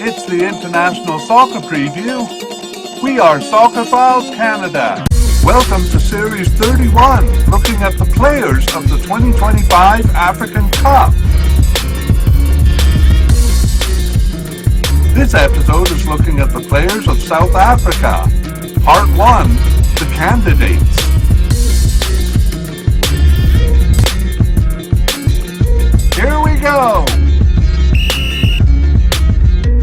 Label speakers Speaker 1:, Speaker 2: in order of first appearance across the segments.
Speaker 1: It's the International Soccer Preview. We are Soccerphiles Canada. Welcome to Series 31, looking at the players of the 2025 African Cup. This episode is looking at the players of South Africa. Part 1, the candidates. Here we go!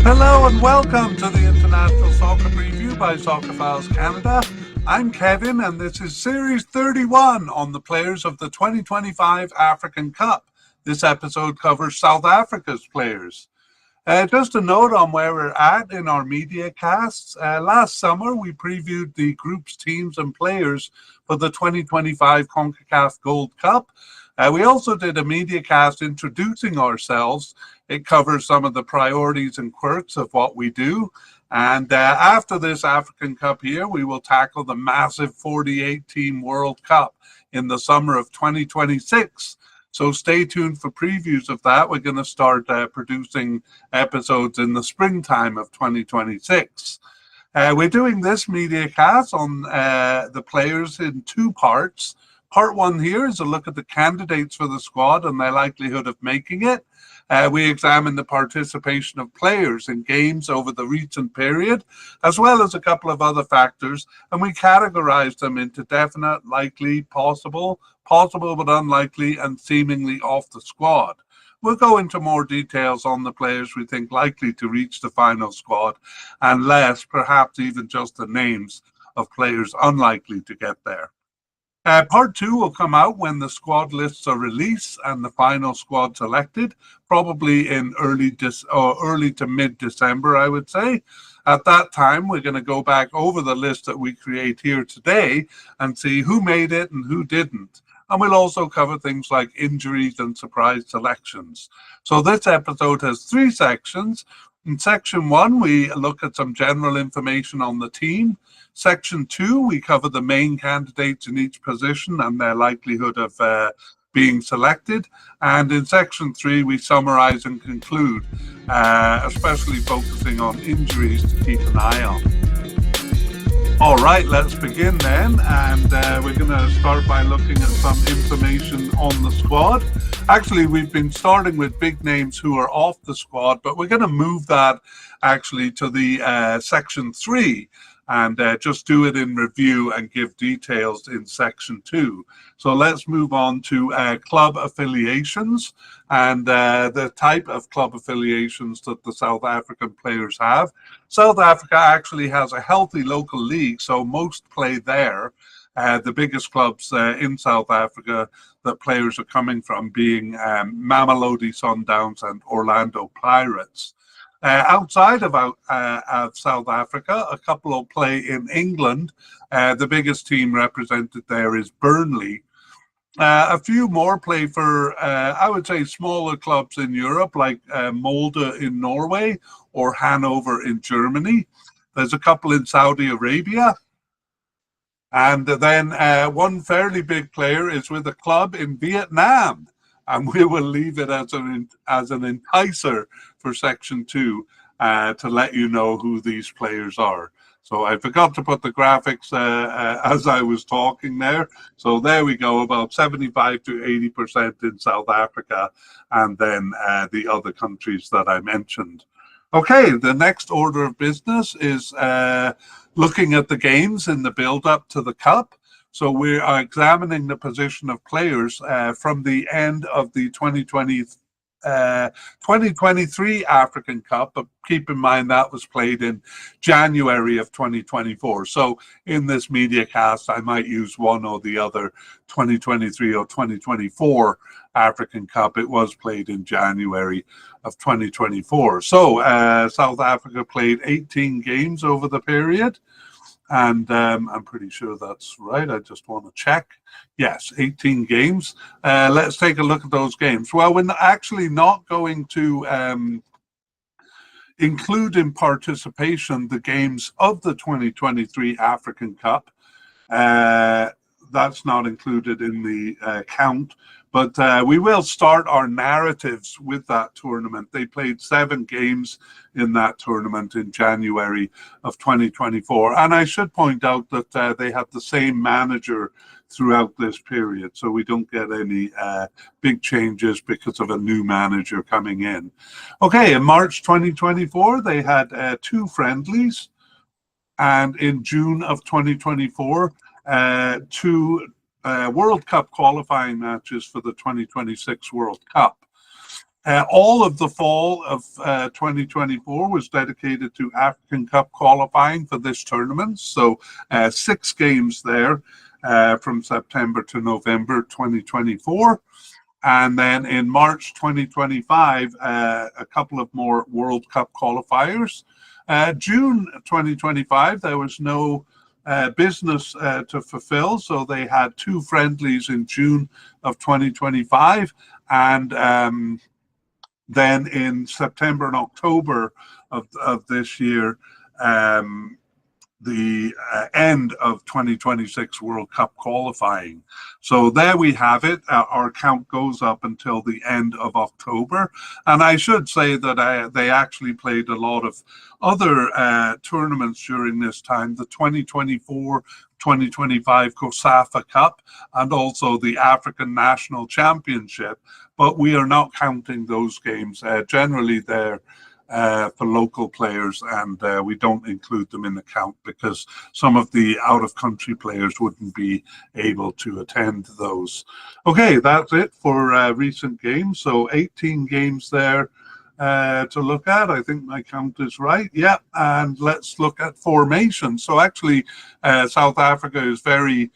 Speaker 1: Hello and welcome to the International Soccer Preview by Soccerphiles Canada. I'm Kevin and this is Series 31 on the players of the 2025 African Cup. This episode covers South Africa's players. Just a note on where we're at in our media casts. Last summer, we previewed the groups, teams, and players for the 2025 CONCACAF Gold Cup. We also did a media cast introducing ourselves. It covers some of the priorities and quirks of what we do. And after this African Cup here, we will tackle the massive 48-team World Cup in the summer of 2026. So stay tuned for previews of that. We're going to start producing episodes in the springtime of 2026. We're doing this media cast on the players in two parts. Part 1 here is a look at the candidates for the squad and their likelihood of making it. We examine the participation of players in games over the recent period, as well as a couple of other factors, and we categorize them into definite, likely, possible but unlikely, and seemingly off the squad. We'll go into more details on the players we think likely to reach the final squad, and less, perhaps even just the names of players unlikely to get there. Part 2 will come out when the squad lists are released and the final squad selected, probably in early to mid-December, I would say. At that time, we're going to go back over the list that we create here today and see who made it and who didn't. And we'll also cover things like injuries and surprise selections. So this episode has 3 sections. In Section 1, we look at some general information on the team. Section 2, we cover the main candidates in each position and their likelihood of being selected. And in Section 3, we summarize and conclude, especially focusing on injuries to keep an eye on. All right, let's begin then. And we're going to start by looking at some information on the squad. Actually, we've been starting with big names who are off the squad, but we're going to move that actually to the Section 3 and just do it in review and give details in Section 2. So let's move on to club affiliations and the type of club affiliations that the South African players have. South Africa actually has a healthy local league, so most play there. The biggest clubs in South Africa that players are coming from being Mamelodi Sundowns and Orlando Pirates. Outside of South Africa, a couple will play in England. The biggest team represented there is Burnley. A few more play for, I would say, smaller clubs in Europe, like Molde in Norway or Hanover in Germany. There's a couple in Saudi Arabia. And then one fairly big player is with a club in Vietnam. And we will leave it as an enticer for Section 2 to let you know who these players are. So I forgot to put the graphics as I was talking there. So there we go, about 75 to 80% in South Africa, and then the other countries that I mentioned. Okay, the next order of business is looking at the games in the build-up to the Cup. So we are examining the position of players from the end of the 2023 African Cup, but keep in mind that was played in January of 2024. So in this media cast, I might use one or the other 2023 or 2024 African Cup. It was played in January of 2024. So South Africa played 18 games over the period. And I'm pretty sure that's right. I just want to check. Yes, 18 games. Let's take a look at those games. Well, we're actually not going to include in participation the games of the 2023 African Cup. That's not included in the count. But we will start our narratives with that tournament. They played 7 games in that tournament in January of 2024. And I should point out that they had the same manager throughout this period. So we don't get any big changes because of a new manager coming in. Okay, in March 2024, they had 2 friendlies. And in June of 2024, 2 World Cup qualifying matches for the 2026 World Cup. All of the fall of 2024 was dedicated to African Cup qualifying for this tournament. So 6 games there from September to November 2024. And then in March 2025, a couple of more World Cup qualifiers. June 2025, there was no business to fulfill, so they had 2 friendlies in June of 2025, and then in September and October of this year, the end of 2026 World Cup qualifying. So there we have it. Our count goes up until the end of October. And I should say that they actually played a lot of other tournaments during this time, the 2024-2025 COSAFA Cup and also the African National Championship. But we are not counting those games. Generally, they're for local players, and we don't include them in the count because some of the out-of-country players wouldn't be able to attend those. Okay, that's it for recent games. So 18 games there to look at. I think my count is right. Yeah, and let's look at formation. So actually, South Africa is very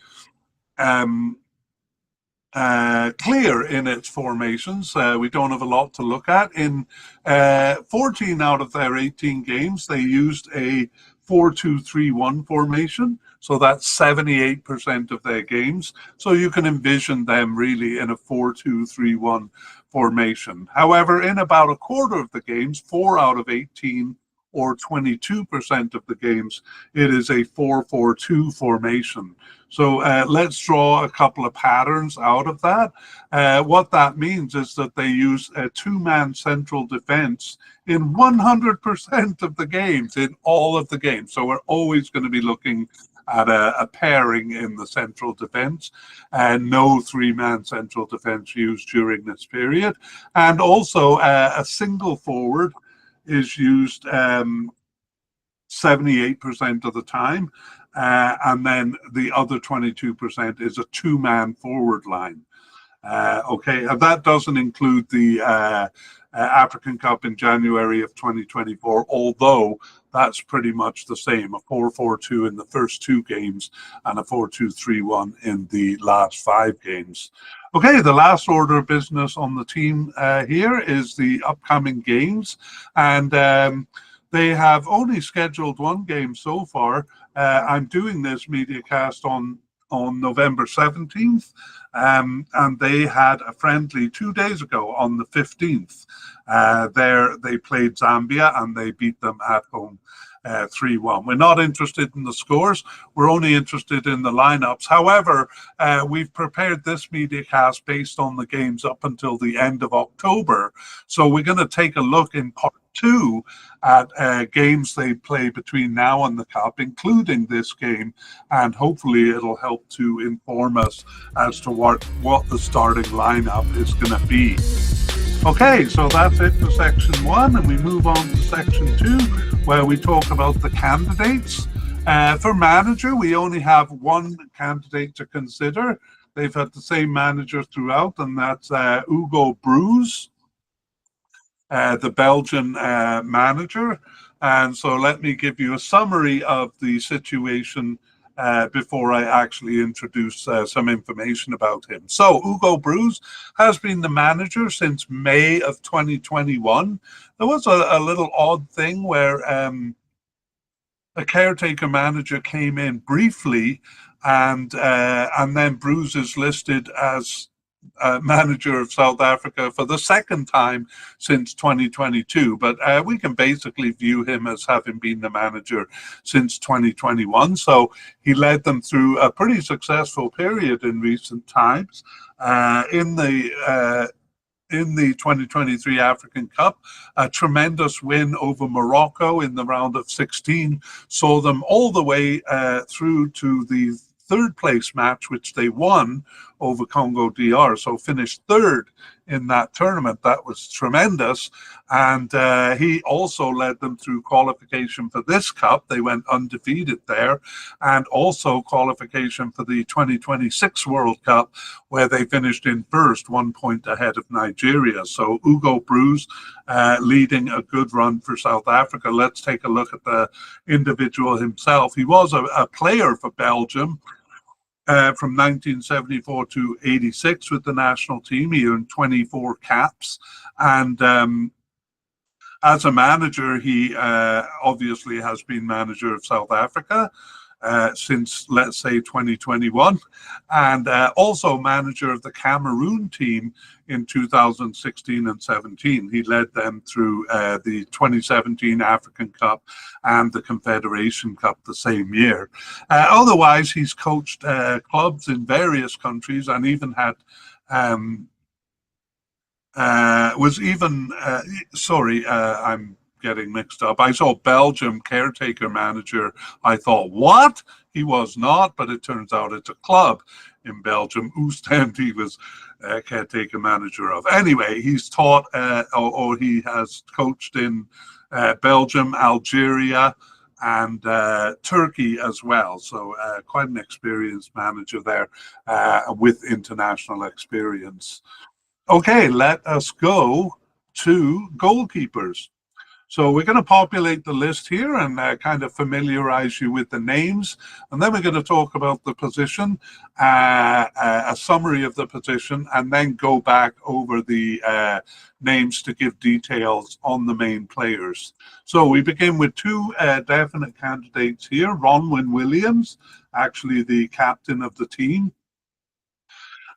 Speaker 1: clear in its formations. We don't have a lot to look at. In 14 out of their 18 games, they used a 4-2-3-1 formation. So that's 78% of their games. So you can envision them really in a 4-2-3-1 formation. However, in about a quarter of the games, 4 out of 18, or 22% of the games, it is a 4-4-2 formation. So let's draw a couple of patterns out of that. What that means is that they use a 2-man central defense in 100% of the games, in all of the games. So we're always going to be looking at a pairing in the central defense, and no 3-man central defense used during this period. And also a single forward is used 78% of the time, and then the other 22% is a 2-man forward line. Okay, and that doesn't include the African Cup in January of 2024, although that's pretty much the same, a 4-4-2 in the first 2 games and a 4-2-3-1 in the last 5 games. Okay, the last order of business on the team here is the upcoming games, and they have only scheduled 1 game so far. I'm doing this mediacast on November 17th, and they had a friendly 2 days ago on the 15th. There they played Zambia and they beat them at home 3-1. We're not interested in the scores. We're only interested in the lineups. However, we've prepared this mediacast based on the games up until the end of October. So we're going to take a look in part 2 at games they play between now and the Cup, including this game, and hopefully it'll help to inform us as to what the starting lineup is going to be. Okay, so that's it for section 1, and we move on to section 2, where we talk about the candidates. For manager, we only have 1 candidate to consider. They've had the same manager throughout, and that's Hugo Broos, the Belgian manager. And so let me give you a summary of the situation before I actually introduce some information about him. So Hugo Broos has been the manager since May of 2021. There was a little odd thing where a caretaker manager came in briefly, and then Broos is listed as manager of South Africa for the second time since 2022, but we can basically view him as having been the manager since 2021. So he led them through a pretty successful period in recent times. In the 2023 African Cup, a tremendous win over Morocco in the round of 16 saw them all the way through to the third place match, which they won over Congo DR. So finished third in that tournament. That was tremendous. And he also led them through qualification for this cup. They went undefeated there, and also qualification for the 2026 World Cup, where they finished in first, 1 point ahead of Nigeria. So Hugo Broos leading a good run for South Africa. Let's take a look at the individual himself. He was a player for Belgium. From 1974 to 86 with the national team. He earned 24 caps. And as a manager, he obviously has been manager of South Africa since, let's say, 2021, and also manager of the Cameroon team in 2016 and 17. He led them through the 2017 African Cup and the Confederation Cup the same year. Otherwise, he's coached clubs in various countries and even had I'm getting mixed up. I saw Belgium caretaker manager. I thought, what? He was not, but it turns out it's a club in Belgium. Oostend he was caretaker manager of. Anyway, he's taught or he has coached in Belgium, Algeria, and Turkey as well. So quite an experienced manager there with international experience. Okay, let us go to goalkeepers. So we're going to populate the list here and kind of familiarize you with the names. And then we're going to talk about the position, a summary of the position, and then go back over the names to give details on the main players. So we begin with two definite candidates here. Ronwen Williams, actually the captain of the team,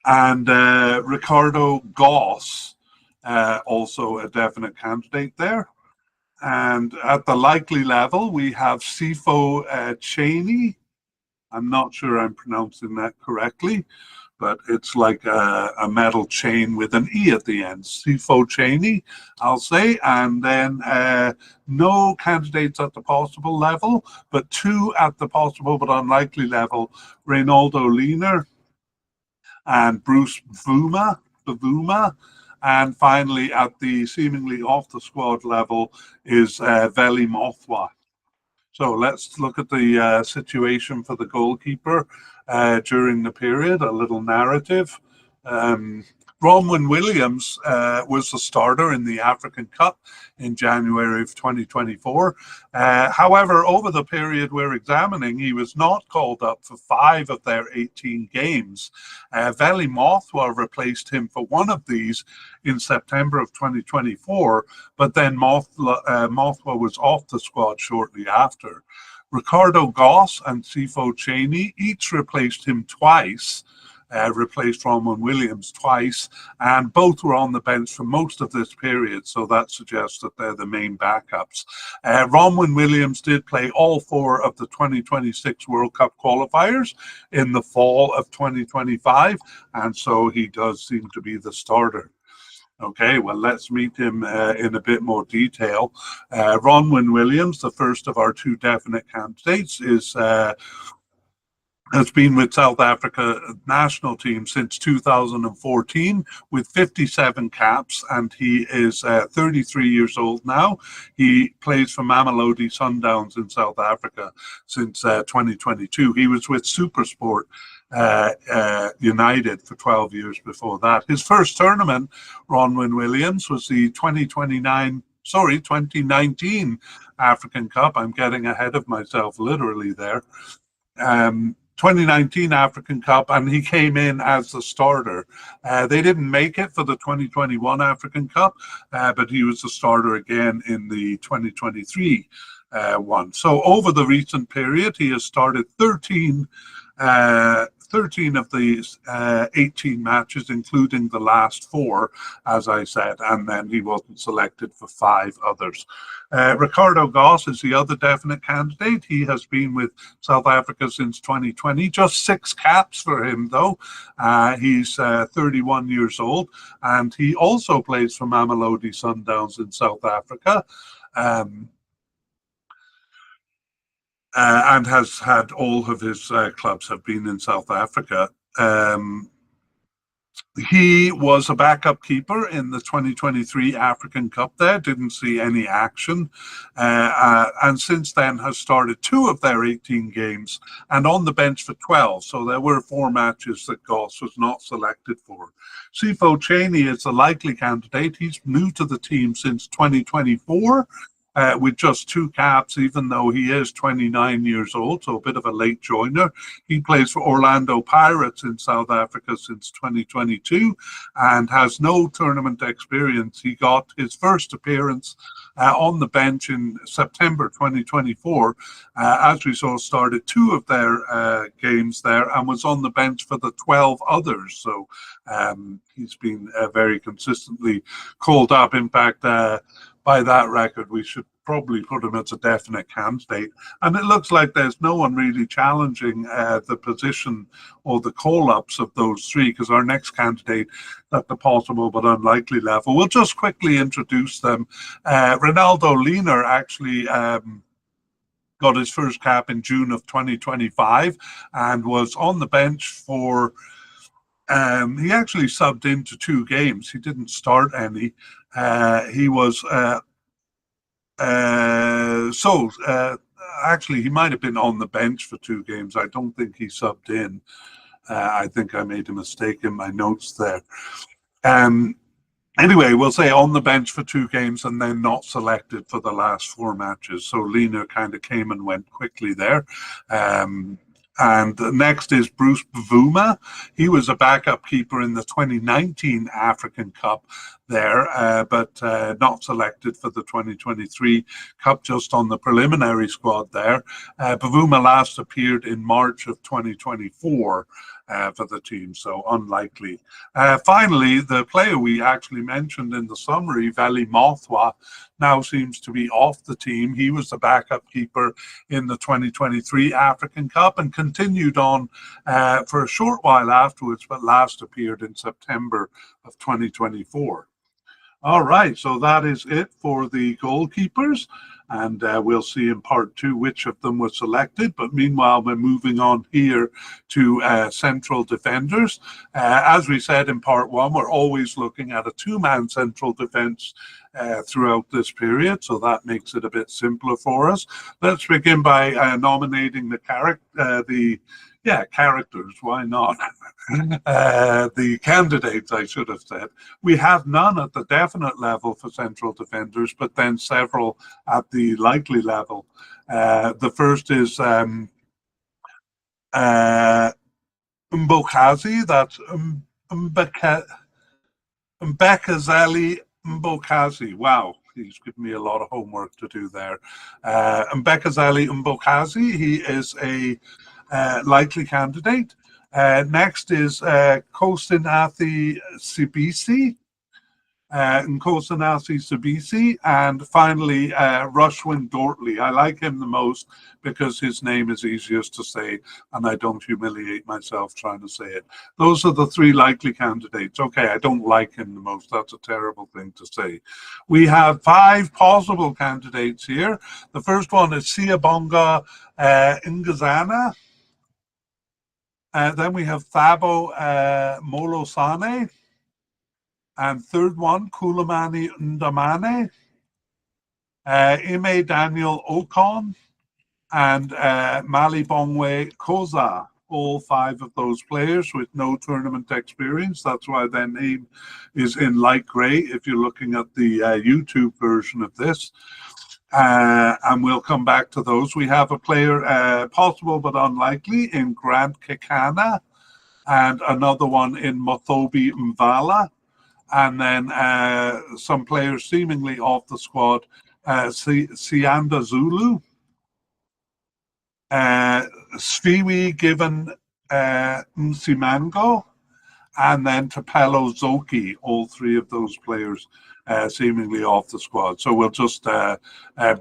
Speaker 1: and Ricardo Goss, also a definite candidate there. And at the likely level, we have Sifo Cheney. I'm not sure I'm pronouncing that correctly, but it's like a metal chain with an E at the end. Sifo Cheney, I'll say. And then no candidates at the possible level, but two at the possible but unlikely level. Reynaldo Lehner and Bruce Bavuma. And finally, at the seemingly off the squad level is Veli Mothwa. So let's look at the situation for the goalkeeper during the period, a little narrative. Ronwen Williams was the starter in the African Cup in January of 2024. However, over the period we're examining, he was not called up for 5 of their 18 games. Veli Mothwa replaced him for one of these in September of 2024, but then Mothwa was off the squad shortly after. Ricardo Goss and Sifo Cheney each replaced him twice. Replaced Ronwen Williams twice, and both were on the bench for most of this period, so that suggests that they're the main backups. Ronwen Williams did play all 4 of the 2026 World Cup qualifiers in the fall of 2025, and so he does seem to be the starter. Okay, well, let's meet him in a bit more detail. Ronwen Williams, the first of our 2 definite candidates, has been with South Africa national team since 2014 with 57 caps, and he is 33 years old now. He plays for Mamelodi Sundowns in South Africa since 2022. He was with SuperSport United for 12 years before that. His first tournament, Ronwen Williams, was the 2019 African Cup. I'm getting ahead of myself literally there. 2019 African Cup, and he came in as the starter. They didn't make it for the 2021 African Cup, but he was the starter again in the 2023 one. So over the recent period, he has started 13 13 of these 18 matches, including the last 4, as I said, and then he wasn't selected for 5 others. Ricardo Goss is the other definite candidate. He has been with South Africa since 2020. Just 6 caps for him, though. He's 31 years old, and he also plays for Mamelodi Sundowns in South Africa. And has had all of his clubs have been in South Africa. He was a backup keeper in the 2023 African Cup there, didn't see any action, and since then has started 2 of their 18 games and on the bench for 12. So there were 4 matches that Goss was not selected for. Sifo Cheney is a likely candidate. He's new to the team since 2024. With just 2 caps, even though he is 29 years old, so a bit of a late joiner. He plays for Orlando Pirates in South Africa since 2022 and has no tournament experience. He got his first appearance on the bench in September 2024. As we saw, started 2 of their games there and was on the bench for the 12 others. So he's been very consistently called up. In fact, by that record, we should probably put him as a definite candidate. And it looks like there's no one really challenging the position or the call-ups of those 3, because our next candidate at the possible but unlikely level, we'll just quickly introduce them. Ronaldo Liner actually got his first cap in June of 2025 and was on the bench for he actually subbed into 2 games. He didn't start any. He was actually he might have been on the bench for 2 games. I don't think he subbed in. I think I made a mistake in my notes there. Anyway, we'll say on the bench for 2 games and then not selected for the last 4 matches. So Lena kind of came and went quickly there. And next is Bruce Bavuma. He was a backup keeper in the 2019 African Cup there, but not selected for the 2023 Cup, just on the preliminary squad there. Bavuma last appeared in March of 2024 for the team, so unlikely. Finally, the player we actually mentioned in the summary, Veli Mothwa, now seems to be off the team. He was the backup keeper in the 2023 African Cup and continued on for a short while afterwards, but last appeared in September of 2024. All right, so that is it for the goalkeepers, and we'll see in part 2 which of them were selected. But meanwhile, we're moving on here to central defenders. As we said in part 1, we're always looking at a 2-man central defense throughout this period, so that makes it a bit simpler for us. Let's begin by nominating the characters, why not? The candidates, I should have said. We have none at the definite level for central defenders, but then several at the likely level. The first is Mbokazi, that's Mbekazeli Mbokazi. Wow, he's given me a lot of homework to do there. Mbekazeli Mbokazi, he is a likely candidate. Next is Nkosinathi Sibisi. And finally Rushwin Dortley. I like him the most because his name is easiest to say and I don't humiliate myself trying to say it. Those are the 3 likely candidates. Okay, I don't like him the most. That's a terrible thing to say. We have 5 possible candidates here. The first one is Siyabonga Ngazana. Then we have Thabo Molosane. And third one, Kulamani Ndamane, Ime Daniel Okon, and Malibongwe Koza. All 5 of those players with no tournament experience. That's why their name is in light grey if you're looking at the YouTube version of this. And we'll come back to those. We have a player, possible but unlikely, in Grant Kekana, and another one in Mothobi Mvala. And then some players seemingly off the squad, Sianda Zulu, Sviwi Given Nsimango, and then Tapelo Zoki, all three of those players seemingly off the squad. So we'll just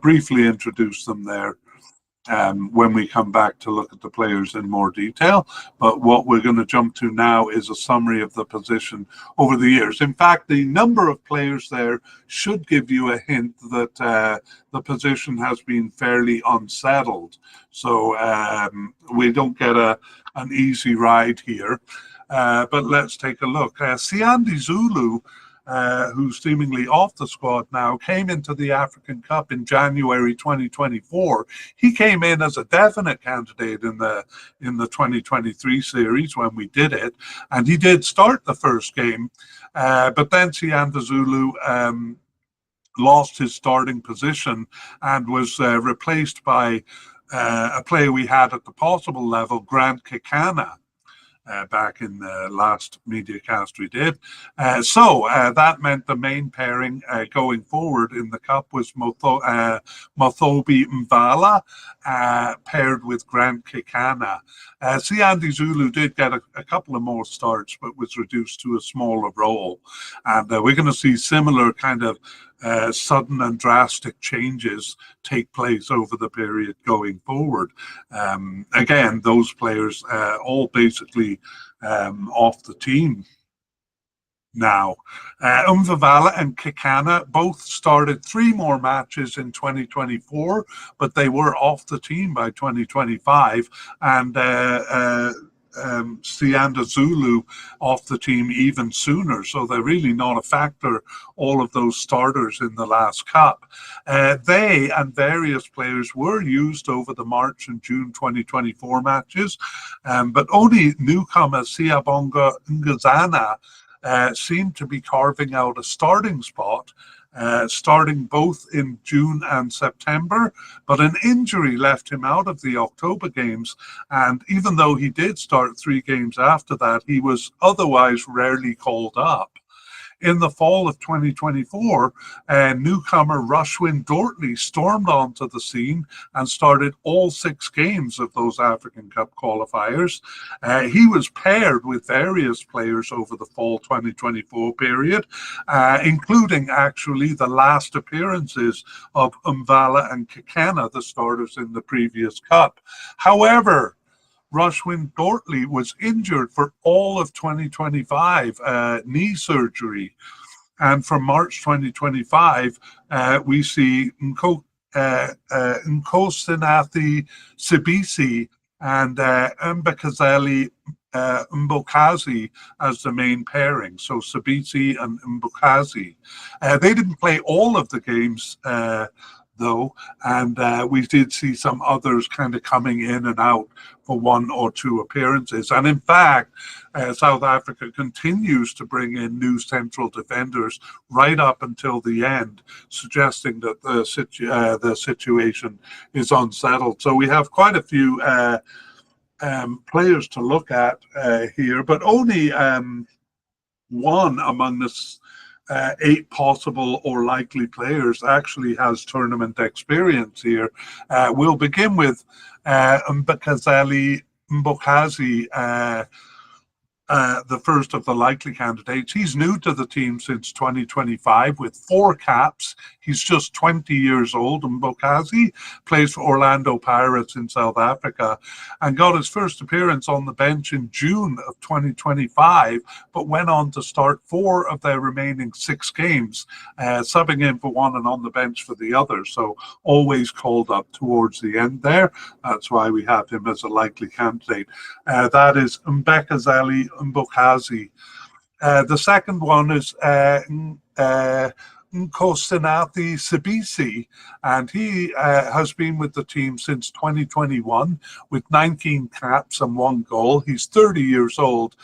Speaker 1: briefly introduce them there when we come back to look at the players in more detail. But what we're going to jump to now is a summary of the position over the years. In fact, the number of players there should give you a hint that the position has been fairly unsettled. So we don't get an easy ride here. But let's take a look. Siandi Zulu, who's seemingly off the squad now, came into the African Cup in January 2024. He came in as a definite candidate in the 2023 series when we did it, and he did start the first game, but then Sianda Zulu lost his starting position and was replaced by a player we had at the possible level, Grant Kekana. Back in the last mediacast we did. So that meant the main pairing going forward in the Cup was Mothobi Mvala paired with Grant Kekana. Siandi Zulu did get a couple of more starts, but was reduced to a smaller role. And we're going to see similar kind of sudden and drastic changes take place over the period going forward. Again, those players all basically off the team now. Mvavala and Kekana both started 3 more matches in 2024, but they were off the team by 2025, and Sianda Zulu off the team even sooner, so they're really not a factor, all of those starters in the last Cup. They and various players were used over the March and June 2024 matches, but only newcomer Siabonga Ngazana seemed to be carving out a starting spot, starting both in June and September, but an injury left him out of the October games, and even though he did start 3 games after that, he was otherwise rarely called up. In the fall of 2024, newcomer Rushwin Dortley stormed onto the scene and started all 6 games of those African Cup qualifiers. He was paired with various players over the fall 2024 period, including actually the last appearances of Mvala and Kekana, the starters in the previous Cup. However, Rushwin Dortley was injured for all of 2025, knee surgery. And from March 2025, we see Nkosinathi Sibisi and Mbakazeli Mbokazi as the main pairing. So Sibisi and Mbokazi. They didn't play all of the games, though, and we did see some others kind of coming in and out for 1 or 2 appearances. And in fact, South Africa continues to bring in new central defenders right up until the end, suggesting that the situation is unsettled. So we have quite a few players to look at here, but only one among the 8 possible or likely players actually has tournament experience here. We'll begin with Mbakazeli Mbokazi, the first of the likely candidates. He's new to the team since 2025 with 4 caps. He's just 20 years old. Mbokazi plays for Orlando Pirates in South Africa and got his first appearance on the bench in June of 2025, but went on to start 4 of their remaining 6 games, subbing in for 1 and on the bench for the other. So always called up towards the end there. That's why we have him as a likely candidate. That is Mbekazeli Mbokazi. The second one is Nkosinathi Sibisi, and he has been with the team since 2021 with 19 caps and 1 goal. He's 30 years old.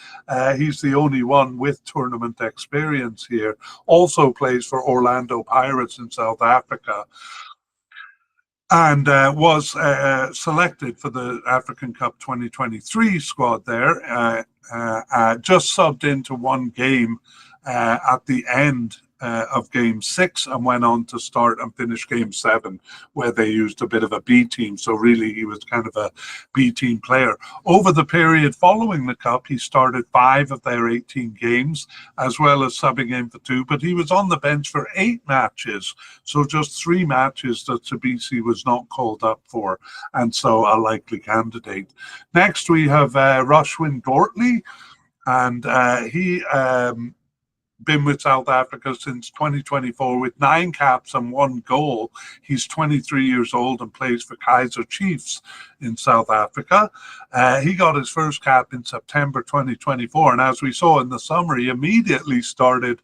Speaker 1: He's the only one with tournament experience here. Also plays for Orlando Pirates in South Africa, and was selected for the African Cup 2023 squad there. Just subbed into 1 game at the end of Game 6 and went on to start and finish Game 7, where they used a bit of a B team. So really, he was kind of a B team player. Over the period following the Cup, he started 5 of their 18 games, as well as subbing in for 2. But he was on the bench for 8 matches, so just 3 matches that Sabisi was not called up for, and so a likely candidate. Next, we have Rushwin Dortley, and he been with South Africa since 2024 with 9 caps and 1 goal. He's 23 years old and plays for Kaizer Chiefs in South Africa. He got his first cap in September 2024, and as we saw in the summer, he immediately started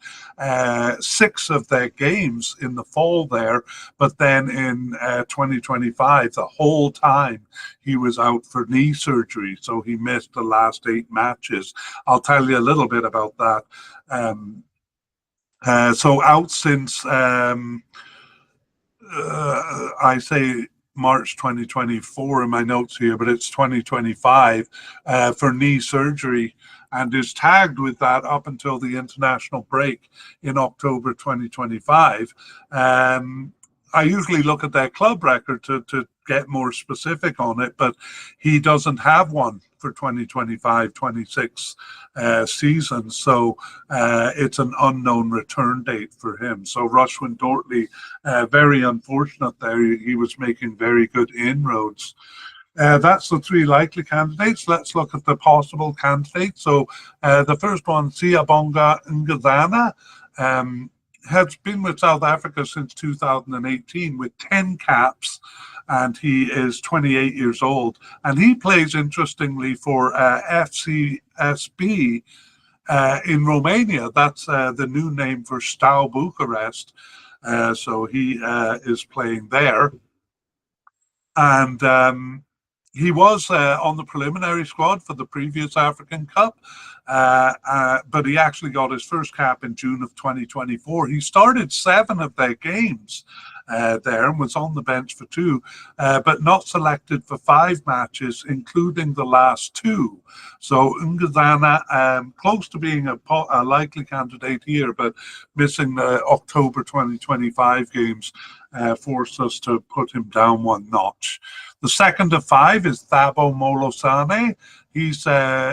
Speaker 1: 6 of their games in the fall there, but then in 2025, the whole time, he was out for knee surgery, so he missed the last 8 matches. I'll tell you a little bit about that. So out since I say March 2024 in my notes here, but it's 2025 for knee surgery, and is tagged with that up until the international break in October 2025. I usually look at their club record to get more specific on it, but he doesn't have one for 2025-26 season, so it's an unknown return date for him. So Rushwin Dortley, very unfortunate there. He was making very good inroads. That's the 3 likely candidates. Let's look at the possible candidates. So the first one, Siyabonga Ngazana, has been with South Africa since 2018 with 10 caps, and he is 28 years old. And he plays, interestingly, for FCSB in Romania. That's the new name for Steaua Bucharest. So he is playing there. And he was on the preliminary squad for the previous African Cup, but he actually got his first cap in June of 2024. He started 7 of their games there and was on the bench for 2, but not selected for 5 matches, including the last 2. So Ngazana, close to being a likely candidate here, but missing the October 2025 games forced us to put him down 1 notch. The second of 5 is Thabo Molosane. He's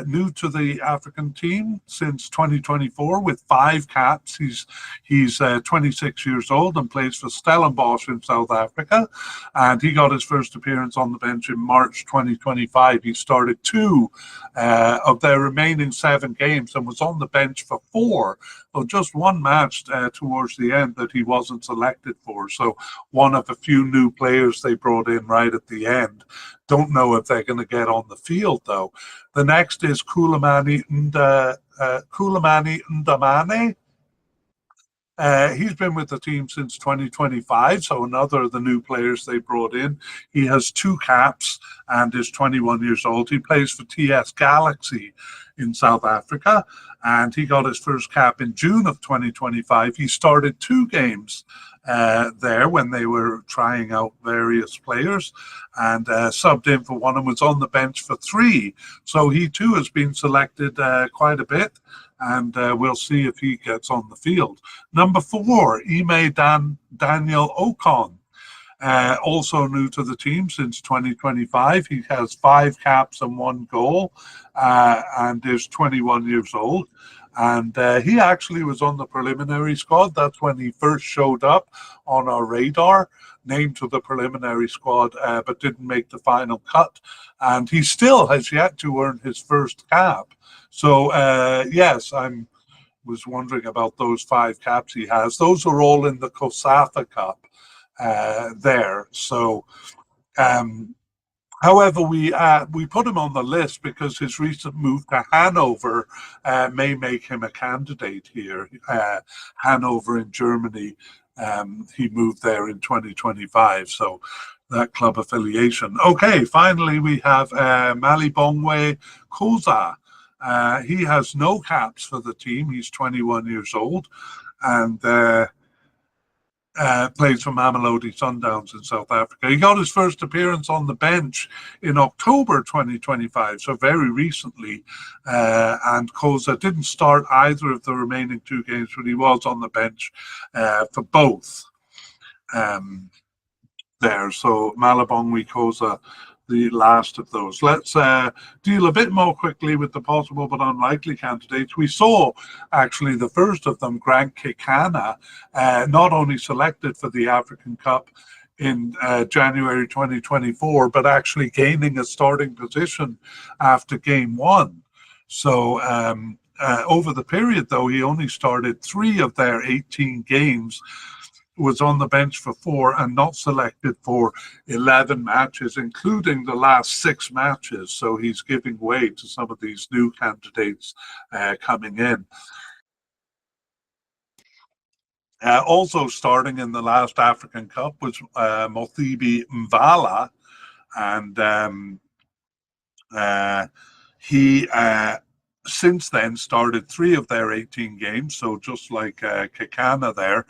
Speaker 1: new to the African team since 2024 with 5 caps. He's 26 years old and plays for Stellenbosch in South Africa. And he got his first appearance on the bench in March 2025. He started 2 of their remaining 7 games and was on the bench for 4. So just 1 match towards the end that he wasn't selected for. So one of a few new players they brought in right at the end. Don't know if they're going to get on the field, though. The next is Kulamani Ndamane. He's been with the team since 2025, so another of the new players they brought in. He has 2 caps and is 21 years old. He plays for TS Galaxy in South Africa, and he got his first cap in June of 2025. He started 2 games there when they were trying out various players, and subbed in for 1 and was on the bench for 3. So he too has been selected quite a bit, and we'll see if he gets on the field. Number 4, Ime Daniel Ocon. Also new to the team since 2025. He has 5 caps and 1 goal, and is 21 years old. And he actually was on the preliminary squad. That's when he first showed up on our radar, named to the preliminary squad, but didn't make the final cut. And he still has yet to earn his first cap. So, yes, was wondering about those 5 caps he has. Those are all in the COSAFA Cup there. So, however, we put him on the list because his recent move to Hanover may make him a candidate here. Hanover in Germany, he moved there in 2025, so that club affiliation. Okay, finally we have Malibongwe Koza. He has no caps for the team. He's 21 years old, and plays for Mamelodi Sundowns in South Africa. He got his first appearance on the bench in October 2025, so very recently. And Koza didn't start either of the remaining two games, but he was on the bench for both there. So Malabongwe Koza, the last of those. Let's deal a bit more quickly with the possible but unlikely candidates. We saw actually the first of them, Grant Kekana, not only selected for the African Cup in January 2024, but actually gaining a starting position after game one. So over the period, though, he only started 3 of their 18 games, was on the bench for 4 and not selected for 11 matches, including the last 6 matches. So he's giving way to some of these new candidates coming in. Also starting in the last African Cup was Mothibi Mvala, and he since then started 3 of their 18 games, so just like Kekana there,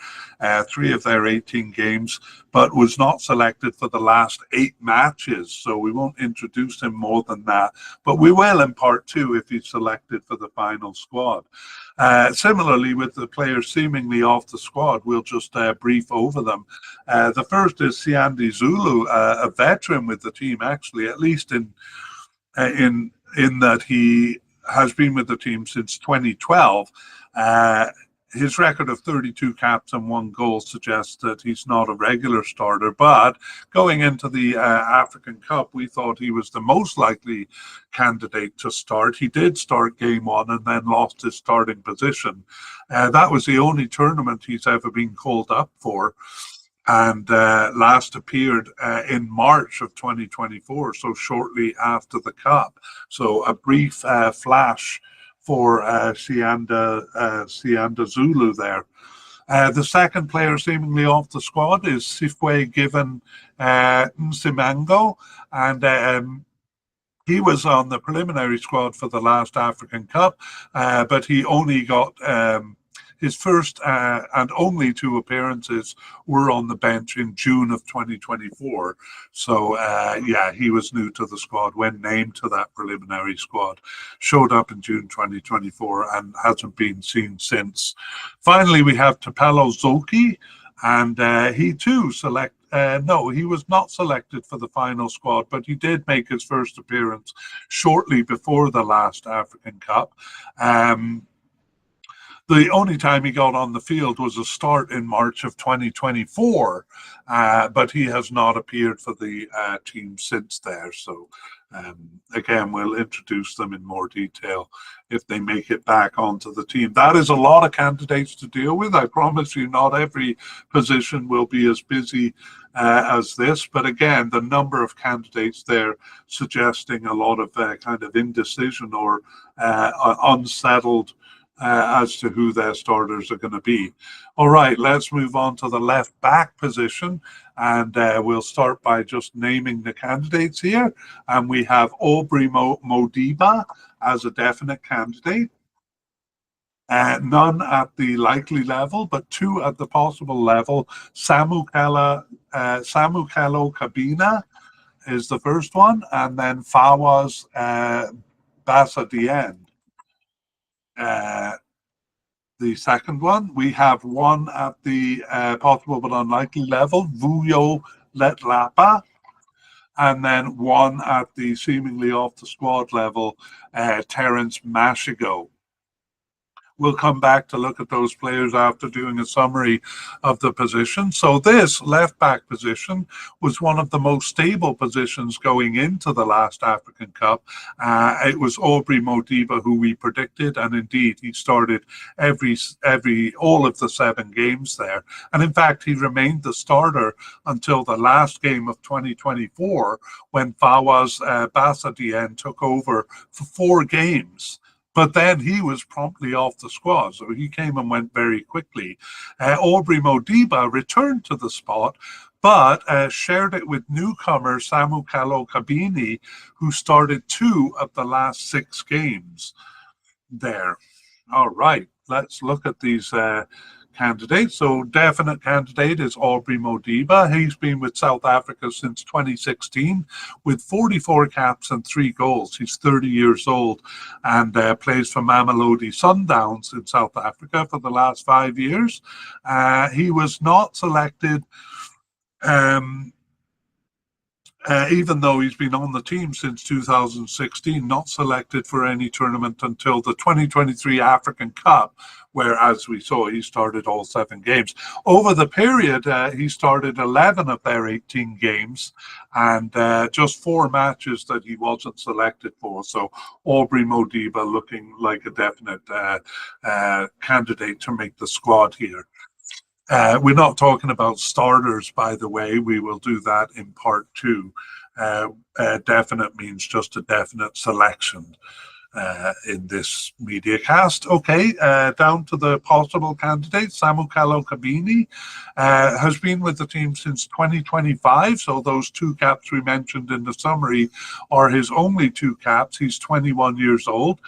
Speaker 1: 3 of their 18 games, but was not selected for the last 8 matches, so we won't introduce him more than that, but we will in part 2 if he's selected for the final squad. Similarly, with the players seemingly off the squad, we'll just brief over them. The first is Siandi Zulu, a veteran with the team, actually, at least in that he has been with the team since 2012. His record of 32 caps and 1 goal suggests that he's not a regular starter, but going into the African Cup, we thought he was the most likely candidate to start. He did start game 1 and then lost his starting position. That was the only tournament he's ever been called up for, and last appeared in March of 2024, so shortly after the Cup. So a brief flash for Sianda Zulu there. The second player seemingly off the squad is Sifwe Given Nsimango, and he was on the preliminary squad for the last African Cup, but he only got his first and only 2 appearances were on the bench in June of 2024. So, yeah, he was new to the squad when named to that preliminary squad. Showed up in June 2024 and hasn't been seen since. Finally, we have Tapelo Zoki, and he too he was not selected for the final squad, but he did make his first appearance shortly before the last African Cup. The only time he got on the field was a start in March of 2024, but he has not appeared for the team since there. So, again, we'll introduce them in more detail if they make it back onto the team. That is a lot of candidates to deal with. I promise you not every position will be as busy as this, but again, the number of candidates there suggesting a lot of kind of indecision or unsettled as to who their starters are going to be. All right, let's move on to the left back position, and we'll start by just naming the candidates here. And we have Aubrey Modiba as a definite candidate. None at the likely level, but 2 at the possible level. Samukelo Kabina is the first one, and then Fawaz Basadien. The second one, we have 1 at the possible but unlikely level, Vuyo Letlapa, and then 1 at the seemingly off the squad level, Terence Mashigo. We'll come back to look at those players after doing a summary of the position. So this left back position was one of the most stable positions going into the last African Cup. It was Aubrey Modiba who we predicted, and indeed he started all of the 7 games there. And in fact, he remained the starter until the last game of 2024 when Fawaz Basadien took over for 4 games. But then he was promptly off the squad, so he came and went very quickly. Aubrey Modiba returned to the spot, but shared it with newcomer Samukelo Kabini, who started 2 of the last 6 games there. All right, let's look at these candidate. So definite candidate is Aubrey Modiba. He's been with South Africa since 2016 with 44 caps and 3 goals. He's 30 years old and plays for Mamelodi Sundowns in South Africa for the last 5 years. He was not selected even though he's been on the team since 2016, not selected for any tournament until the 2023 African Cup, where, as we saw, he started all 7 games. Over the period, he started 11 of their 18 games and just 4 matches that he wasn't selected for. So Aubrey Modiba looking like a definite candidate to make the squad here. We're not talking about starters, by the way. We will do that in part 2. Definite means just a definite selection in this media cast. Okay, down to the possible candidates. Samukalo Kabini has been with the team since 2025, so those 2 caps we mentioned in the summary are his only 2 caps. He's 21 years old.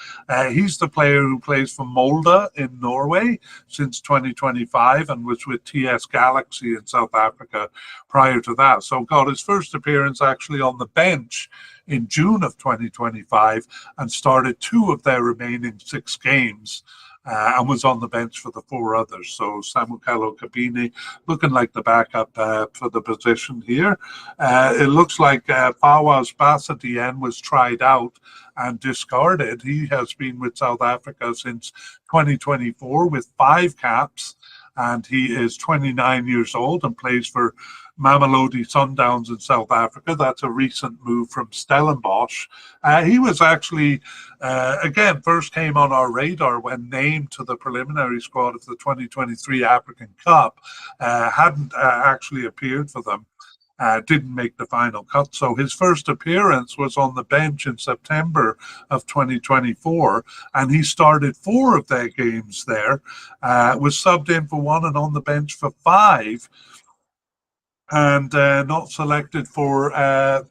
Speaker 1: He's the player who plays for Molde in Norway since 2025 and was with TS Galaxy in South Africa prior to that. So got his first appearance actually on the bench in June of 2025 and started 2 of their remaining 6 games and was on the bench for the 4 others. So Samukalo Kabini looking like the backup for the position here. It looks like Fawaz Basadien was tried out and discarded. He has been with South Africa since 2024 with 5 caps, and he is 29 years old and plays for Mamelodi Sundowns in South Africa. That's a recent move from Stellenbosch. He was actually, again, first came on our radar when named to the preliminary squad of the 2023 African Cup. Hadn't actually appeared for them. Didn't make the final cut. So his first appearance was on the bench in September of 2024, and he started 4 of their games there, was subbed in for 1 and on the bench for 5, and not selected for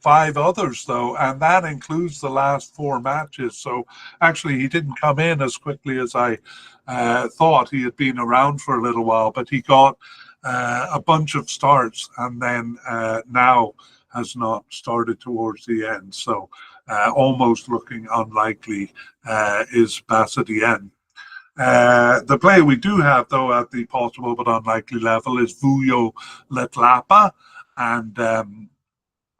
Speaker 1: 5 others, though, and that includes the last 4 matches. So actually he didn't come in as quickly as I thought. He had been around for a little while, but he got a bunch of starts and then now has not started towards the end. So almost looking unlikely is Basadien. The player we do have, though, at the possible but unlikely level is Vuyo Letlapa, and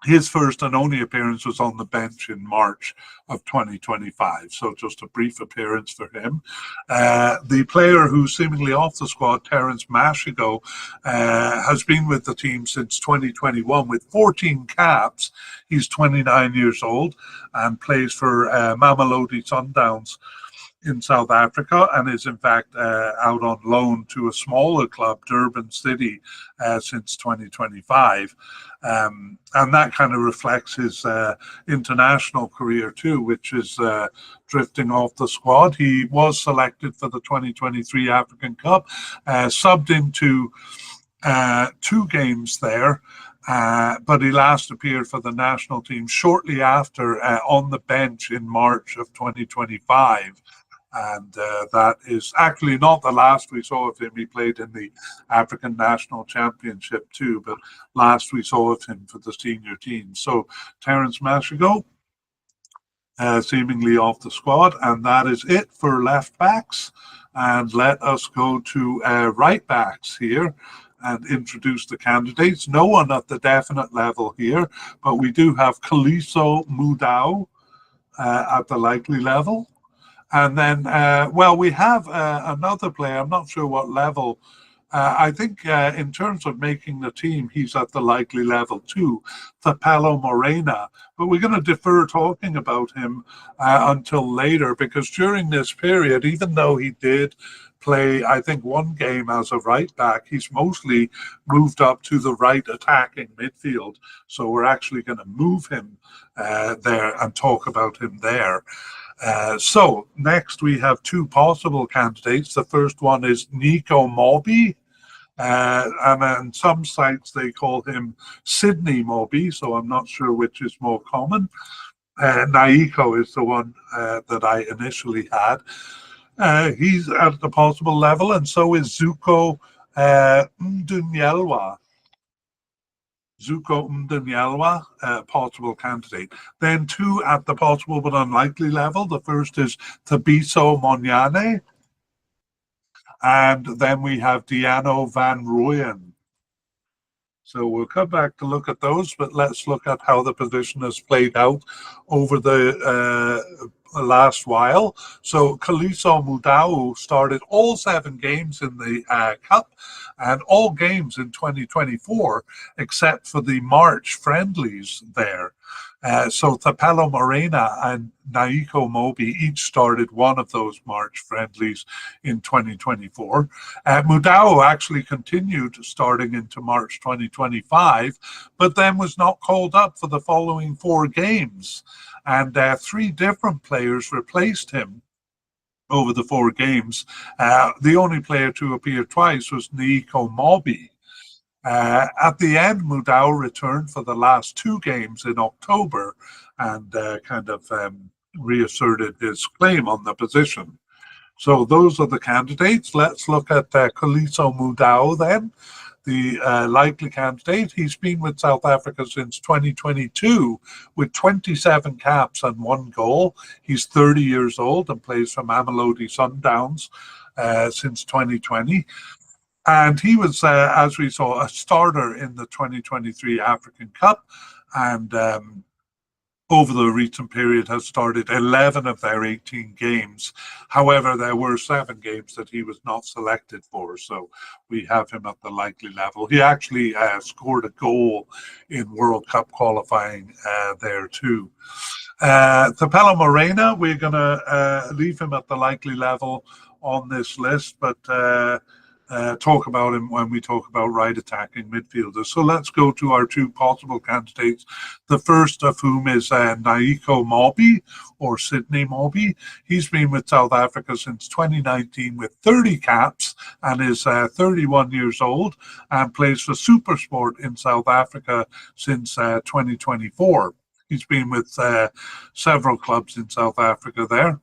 Speaker 1: his first and only appearance was on the bench in March of 2025, so just a brief appearance for him. The player who's seemingly off the squad, Terence Mashigo, has been with the team since 2021 with 14 caps. He's 29 years old and plays for Mamelodi Sundowns in South Africa, and is in fact out on loan to a smaller club, Durban City, since 2025. And that kind of reflects his international career too, which is drifting off the squad. He was selected for the 2023 African Cup, subbed into 2 games there, but he last appeared for the national team shortly after on the bench in March of 2025. And that is actually not the last we saw of him. He played in the African National Championship too, but last we saw of him for the senior team. So Terence Mashigo seemingly off the squad, and that is it for left backs. And let us go to right backs here and introduce the candidates. No one at the definite level here, but we do have Kaliso Mudau at the likely level. And then, well, we have another player. I'm not sure what level. I think in terms of making the team, he's at the likely level too, Thapelo Morena. But we're going to defer talking about him until later, because during this period, even though he did play, I think, 1 game as a right back, he's mostly moved up to the right attacking midfield. So we're actually going to move him there and talk about him there. So next we have 2 possible candidates. The first one is Nico Mobi, and on some sites they call him Sydney Mobi, so I'm not sure which is more common. Naiko is the one that I initially had. He's at the possible level, and so is Mdunyelwa. Zuko Mdunyelwa, possible candidate. Then two at the possible but unlikely level. The first is Thabiso Monyane, and then we have Diano van Rooyen. So we'll come back to look at those, but let's look at how the position has played out over the last while. So Kaliso Mudau started all 7 games in the Cup and all games in 2024, except for the March friendlies there. So Thapelo Morena and Naiko Mobi each started one of those March friendlies in 2024. Mudau actually continued starting into March 2025, but then was not called up for the following 4 games. And 3 different players replaced him over the 4 games. The only player to appear twice was Naiko Mobi. At the end, Mudau returned for the last 2 games in October and reasserted his claim on the position. So those are the candidates. Let's look at Kaliso Mudau then, the likely candidate. He's been with South Africa since 2022 with 27 caps and 1 goal. He's 30 years old and plays for Mamelodi Sundowns since 2020. And he was, as we saw, a starter in the 2023 African Cup, and over the recent period has started 11 of their 18 games. However, there were 7 games that he was not selected for, so we have him at the likely level. He actually scored a goal in World Cup qualifying there too. Thapelo Morena, we're going to leave him at the likely level on this list, but talk about him when we talk about right attacking midfielders. So let's go to our 2 possible candidates. The first of whom is Naiko Mobi, or Sydney Mobi. He's been with South Africa since 2019 with 30 caps and is 31 years old and plays for SuperSport in South Africa since 2024. He's been with several clubs in South Africa there.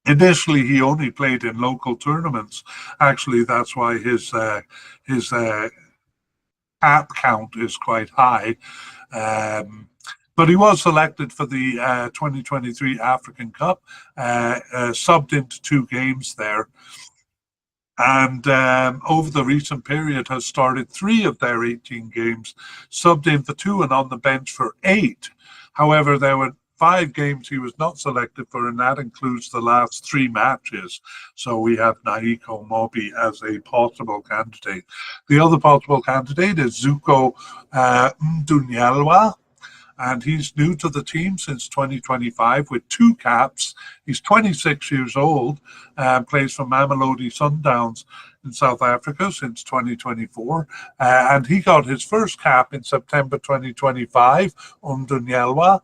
Speaker 1: Initially, he only played in local tournaments. Actually, that's why his cap count is quite high. But he was selected for the 2023 African Cup, subbed into 2 games there. And over the recent period has started 3 of their 18 games, subbed in for 2 and on the bench for 8. However, there were 5 games he was not selected for, and that includes the last 3 matches. So we have Naiko Mobi as a possible candidate. The other possible candidate is Zuko Mdunyelwa, and he's new to the team since 2025 with 2 caps. He's 26 years old and plays for Mamelodi Sundowns in South Africa since 2024. And he got his first cap in September 2025, Mdunyelwa,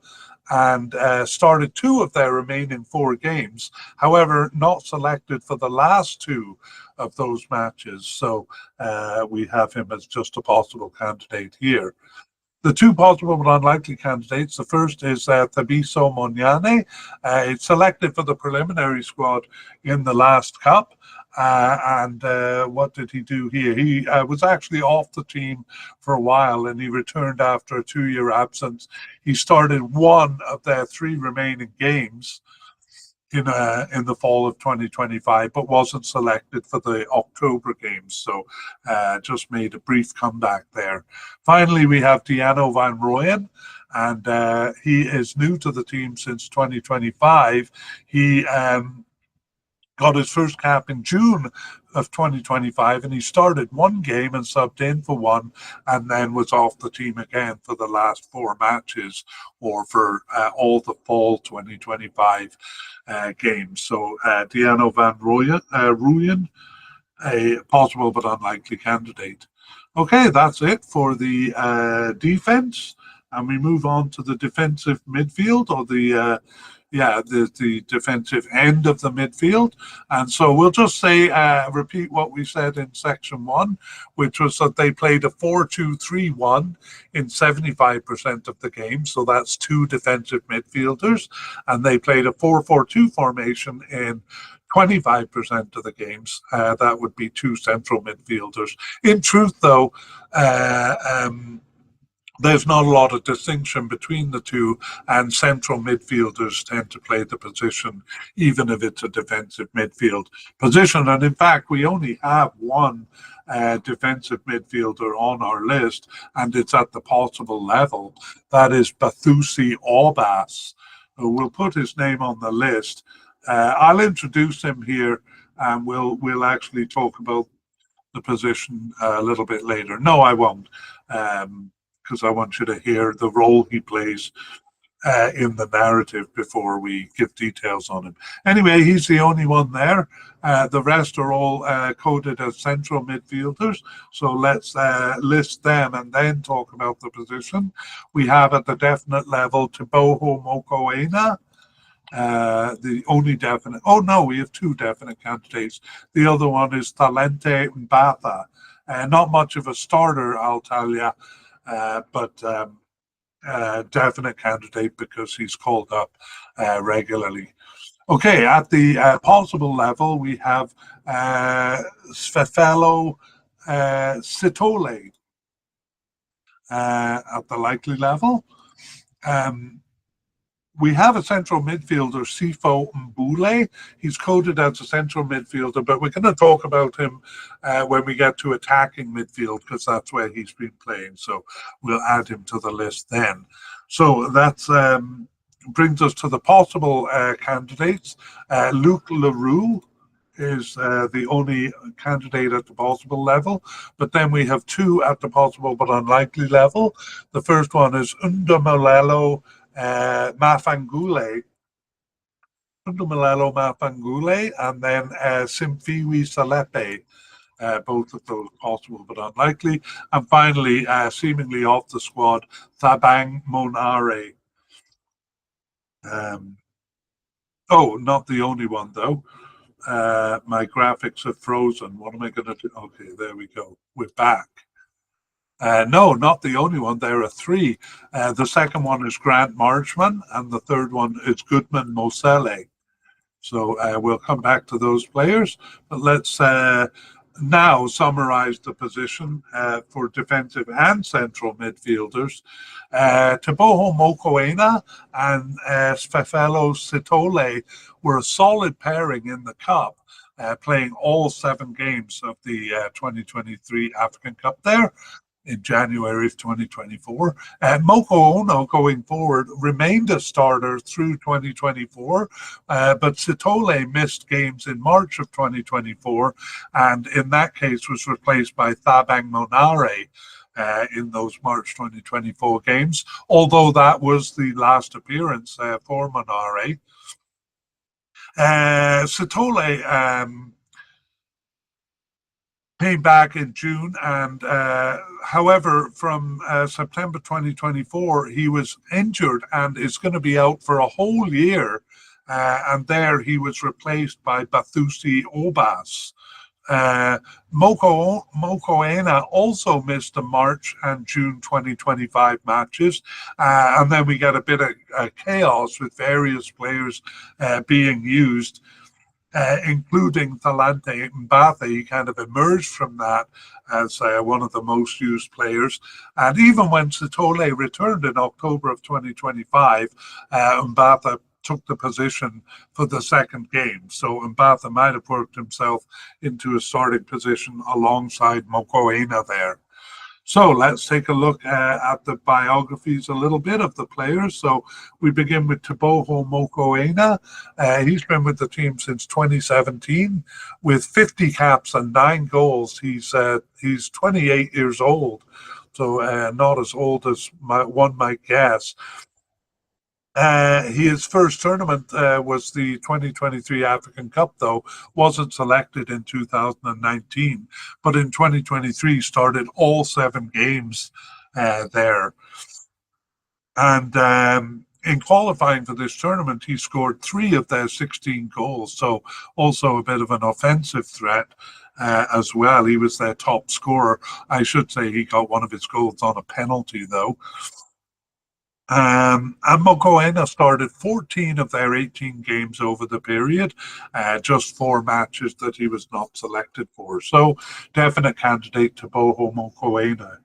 Speaker 1: and started 2 of their remaining 4 games. However, not selected for the last 2 of those matches. So we have him as just a possible candidate here. The 2 possible but unlikely candidates, the first is Thabiso Monyane. It's selected for the preliminary squad in the last Cup. And what did he do here? He was actually off the team for a while, and he returned after a 2-year absence. He started 1 of their 3 remaining games in the fall of 2025, but wasn't selected for the October games. So just made a brief comeback there. Finally, we have Diano van Rooyen, and he is new to the team since 2025. He got his first cap in June of 2025, and he started 1 game and subbed in for 1, and then was off the team again for the last 4 matches, or for all the fall 2025 games. So Diano van Rooyen, a possible but unlikely candidate. Okay, that's it for the defense, and we move on to the defensive midfield, or the defensive end of the midfield. And so we'll just say, repeat what we said in section 1, which was that they played a 4-2-3-1 in 75% of the game. So that's 2 defensive midfielders. And they played a 4-4-2 formation in 25% of the games, that would be two central midfielders. In truth, though, there's not a lot of distinction between the two, and central midfielders tend to play the position, even if it's a defensive midfield position. And in fact, we only have one defensive midfielder on our list, and it's at the possible level. That is Bathusi Orbas. We'll put his name on the list. I'll introduce him here, and we'll actually talk about the position a little bit later. No, I won't. Because I want you to hear the role he plays in the narrative before we give details on him. Anyway, he's the only one there. The rest are all coded as central midfielders. So let's list them and then talk about the position. We have at the definite level Teboho Mokoena. The only definite, oh no, we have two definite candidates. The other one is Talente Mbatha. Not much of a starter, I'll tell you. But definite candidate because he's called up regularly. Okay, at the possible level, we have Sfefelo Sitole. At the likely level, we have a central midfielder, Sifo Mbule. He's coded as a central midfielder, but we're going to talk about him when we get to attacking midfield, because that's where he's been playing. So we'll add him to the list then. So that brings us to the possible candidates. Luc Leroux is the only candidate at the possible level, but then we have two at the possible but unlikely level. The first one is Undamalelo Mafangule, and then Simfiwi Salepe. Both of those possible but unlikely. And finally, seemingly off the squad, Thabang Monare. Oh, not the only one, though. My graphics have frozen. What am I going to do? Okay, there we go. We're back. No, not the only one. There are three. The second one is Grant Marchman, and the third one is Goodman Mosele. So we'll come back to those players. But let's now summarize the position for defensive and central midfielders. Teboho Mokoena and Sfefelo Sitole were a solid pairing in the Cup, playing all 7 games of the 2023 African Cup there in January of 2024. Moko Ono, going forward, remained a starter through 2024, but Sitole missed games in March of 2024, and in that case was replaced by Thabang Monare in those March 2024 games, although that was the last appearance for Monare. Sitole came back in June, and however, from September 2024, he was injured and is going to be out for a whole year. And there he was replaced by Bathusi Obas. Mokoena also missed the March and June 2025 matches. And then we get a bit of chaos with various players being used. Including Talente Mbatha. He kind of emerged from that as one of the most used players. And even when Sitole returned in October of 2025, Mbatha took the position for the second game. So Mbatha might have worked himself into a starting position alongside Mokoena there. So let's take a look at the biographies a little bit of the players. So we begin with Teboho Mokoena. He's been with the team since 2017 with 50 caps and 9 goals. He's 28 years old, so not as old as one might guess. His first tournament was the 2023 African Cup, though, wasn't selected in 2019, but in 2023 started all 7 games there. And in qualifying for this tournament, he scored 3 of their 16 goals, so also a bit of an offensive threat as well. He was their top scorer. I should say he got one of his goals on a penalty, though. And Mokoena started 14 of their 18 games over the period, just 4 matches that he was not selected for. So, definite candidate to Boho Mokoena.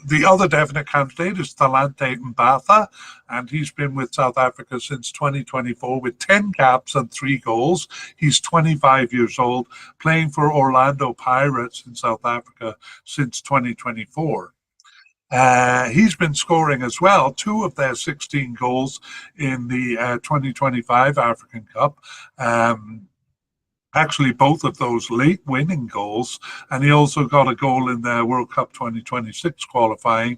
Speaker 1: The other definite candidate is Thalante Mbatha, and he's been with South Africa since 2024 with 10 caps and 3 goals. He's 25 years old, playing for Orlando Pirates in South Africa since 2024. He's been scoring as well, 2 of their 16 goals in the 2025 African Cup. Actually, both of those late winning goals, and he also got a goal in the World Cup 2026 qualifying.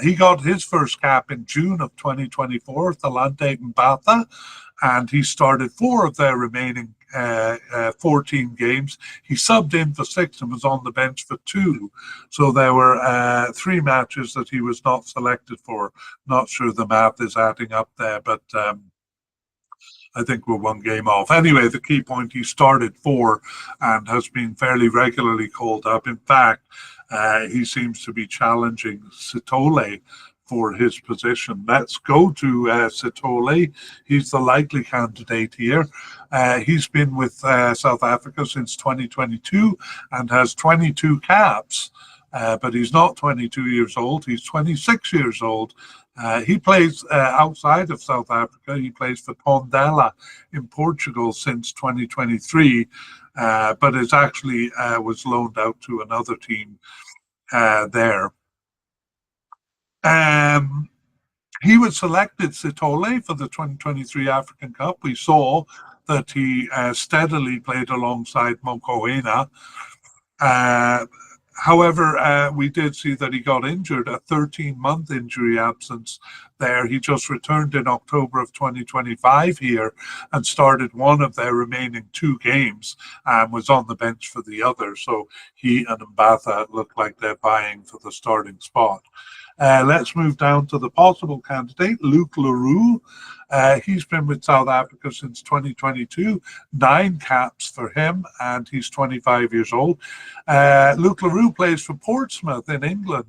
Speaker 1: He got his first cap in June of 2024, Thalante Mbatha, and he started 4 of their remaining 14 games. He subbed in for 6 and was on the bench for 2. So there were 3 matches that he was not selected for. Not sure the math is adding up there, but I think we're 1 game off. Anyway, the key point, he started 4 and has been fairly regularly called up. In fact, he seems to be challenging Sitole for his position. Let's go to Sitole. He's the likely candidate here. He's been with South Africa since 2022 and has 22 caps. But he's not 22 years old. He's 26 years old. He plays outside of South Africa. He plays for Tondela in Portugal since 2023, but is actually was loaned out to another team there. He was selected Sitole for the 2023 African Cup. We saw that he steadily played alongside Mokoena. However, we did see that he got injured, a 13-month injury absence there. He just returned in October of 2025 here and started 1 of their remaining 2 games and was on the bench for the other. So he and Mbatha look like they're vying for the starting spot. Let's move down to the possible candidate, Luke Leroux. He's been with South Africa since 2022, 9 caps for him, and he's 25 years old. Luke Leroux plays for Portsmouth in England.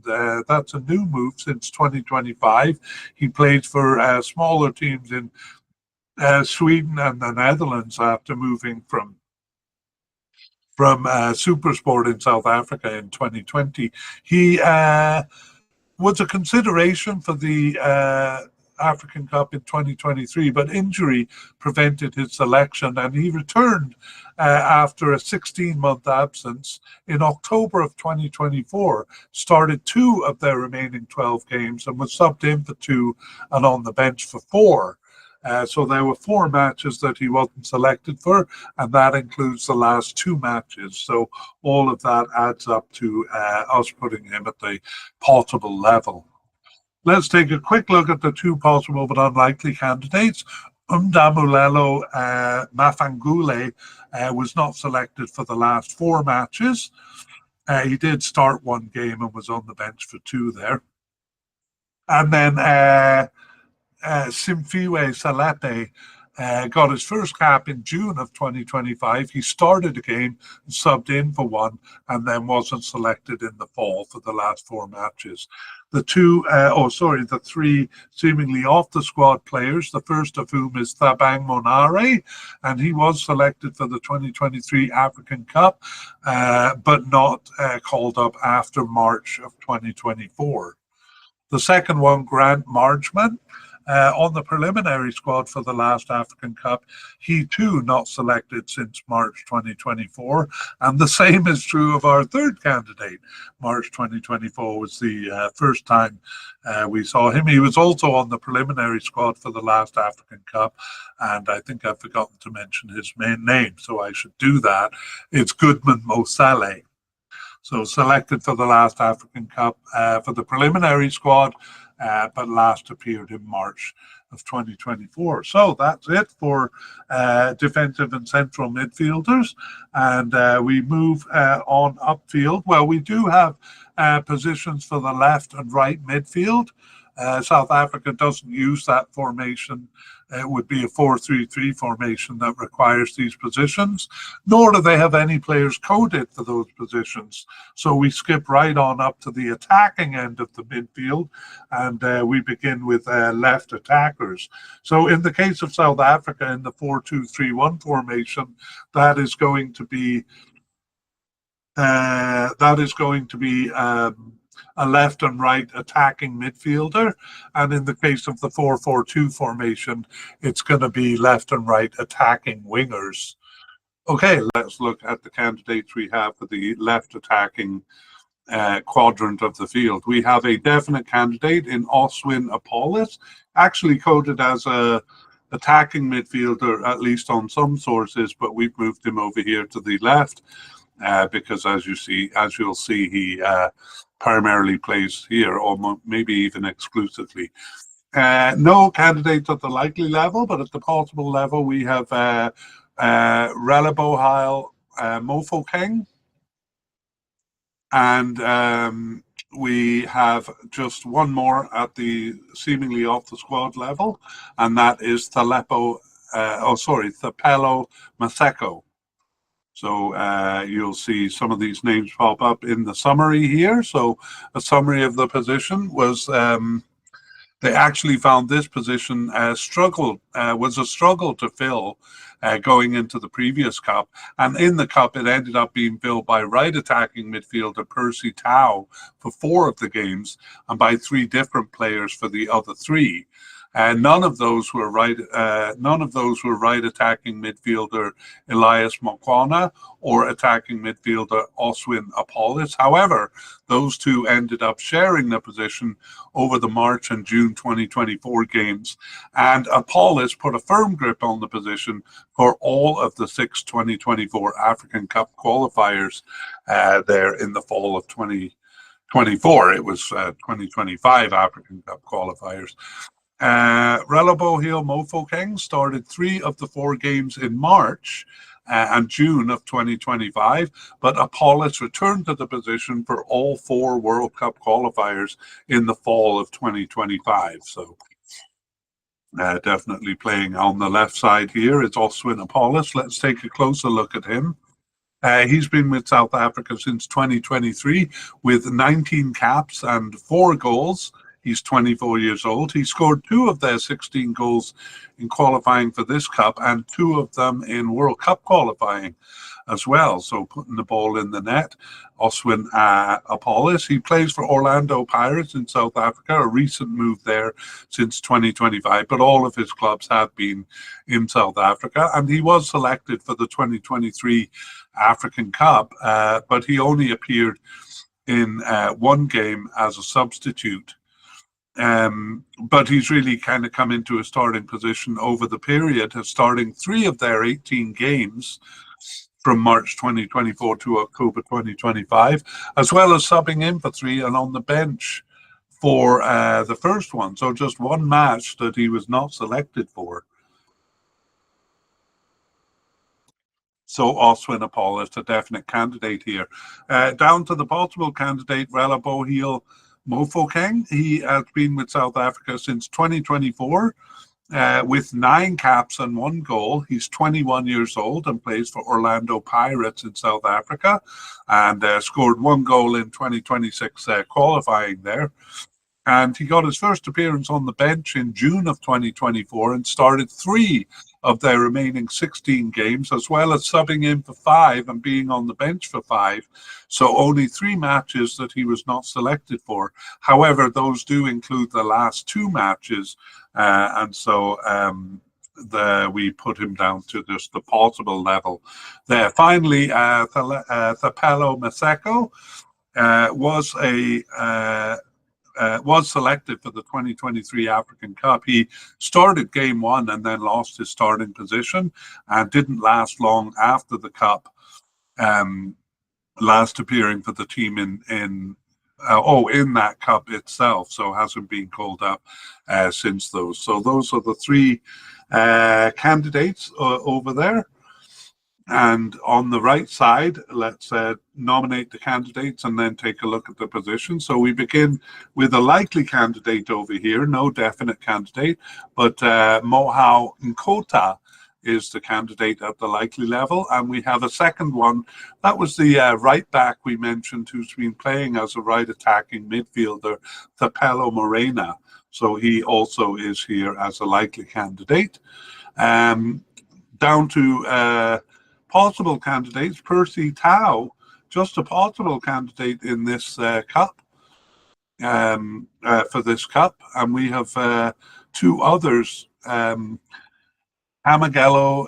Speaker 1: That's a new move since 2025. He plays for smaller teams in Sweden and the Netherlands after moving from Supersport in South Africa in 2020. He was a consideration for the African Cup in 2023, but injury prevented his selection, and he returned after a 16-month absence in October of 2024, started 2 of their remaining 12 games and was subbed in for 2 and on the bench for 4. So there were 4 matches that he wasn't selected for, and that includes the last 2 matches. So all of that adds up to us putting him at the possible level. Let's take a quick look at the 2 possible but unlikely candidates. Undamulelo Mafangule was not selected for the last 4 matches. He did start 1 game and was on the bench for 2 there. And then Simfiwe Salete got his first cap in June of 2025. He started a game, subbed in for 1, and then wasn't selected in the fall for the last 4 matches. The 3 seemingly off the squad players, the first of whom is Thabang Monare, and he was selected for the 2023 African Cup, but not called up after March of 2024. The second one, Grant Marchman, on the preliminary squad for the last African Cup, he too not selected since March 2024. And the same is true of our third candidate. March 2024 was the first time we saw him. He was also on the preliminary squad for the last African Cup. And I think I've forgotten to mention his main name, so I should do that. It's Goodman Mosale. So selected for the last African Cup for the preliminary squad, but last appeared in March of 2024. So that's it for defensive and central midfielders. And we move on upfield. Well, we do have positions for the left and right midfield. South Africa doesn't use that formation. It would be a 4-3-3 formation that requires these positions, nor do they have any players coded for those positions. So we skip right on up to the attacking end of the midfield, and we begin with left attackers. So in the case of South Africa, in the 4-2-3-1 formation, that is going to be a left and right attacking midfielder. And in the case of the 4-4-2 formation, it's going to be left and right attacking wingers. Okay, let's look at the candidates we have for the left attacking quadrant of the field. We have a definite candidate in Oswin Apollos, actually coded as a attacking midfielder, at least on some sources, but we've moved him over here to the left. Because as you'll see, he primarily plays here, or maybe even exclusively. No candidates at the likely level, but at the possible level, we have Relebohile Mofokeng, and we have just one more at the seemingly off the squad level, and that is Thapelo Maseko. So you'll see some of these names pop up in the summary here. So a summary of the position was they actually found this position was a struggle to fill going into the previous cup. And in the cup, it ended up being filled by right attacking midfielder Percy Tau for 4 of the games and by 3 different players for the other 3. And none of those were right attacking midfielder Elias Mokwana or attacking midfielder Oswin Apollos. However, those 2 ended up sharing the position over the March and June 2024 games. And Apollos put a firm grip on the position for all of the 6 2024 African Cup qualifiers there in the fall of 2024. It was 2025 African Cup qualifiers. Relebohile Mofokeng started 3 of the 4 games in March and June of 2025, but Apollos returned to the position for all 4 World Cup qualifiers in the fall of 2025. So definitely playing on the left side here. It's Oswin Apollos. Let's take a closer look at him. He's been with South Africa since 2023 with 19 caps and 4 goals. He's 24 years old. He scored 2 of their 16 goals in qualifying for this cup and 2 of them in World Cup qualifying as well. So putting the ball in the net, Oswin Apollos. He plays for Orlando Pirates in South Africa, a recent move there since 2025, but all of his clubs have been in South Africa. And he was selected for the 2023 African Cup, but he only appeared in 1 game as a substitute. But he's really kind of come into a starting position over the period, starting 3 of their 18 games from March 2024 to October 2025, as well as subbing in for 3 and on the bench for the first one. So just 1 match that he was not selected for. So Oswin Apollos, a definite candidate here. Down to the possible candidate, Relebohile Mofokeng. He has been with South Africa since 2024 with 9 caps and 1 goal. He's 21 years old and plays for Orlando Pirates in South Africa, and scored 1 goal in 2026 qualifying there. And he got his first appearance on the bench in June of 2024 and started 3 of their remaining 16 games, as well as subbing in for 5 and being on the bench for 5. So only 3 matches that he was not selected for. However, those do include the last 2 matches. And so we put him down to just the possible level there. Finally, Thapelo Maseko was selected for the 2023 African Cup. He started game 1 and then lost his starting position and didn't last long after the Cup, last appearing for the team in that Cup itself, so hasn't been called up since those. So those are the 3 candidates over there. And on the right side, let's nominate the candidates and then take a look at the position. So we begin with a likely candidate over here, no definite candidate, but Mohau Nkota is the candidate at the likely level. And we have a second one. That was the right back we mentioned, who's been playing as a right attacking midfielder, Thapelo Morena. So he also is here as a likely candidate. Down to possible candidates, Percy Tau, just a possible candidate in this cup, for this cup. And we have two others, Hamagello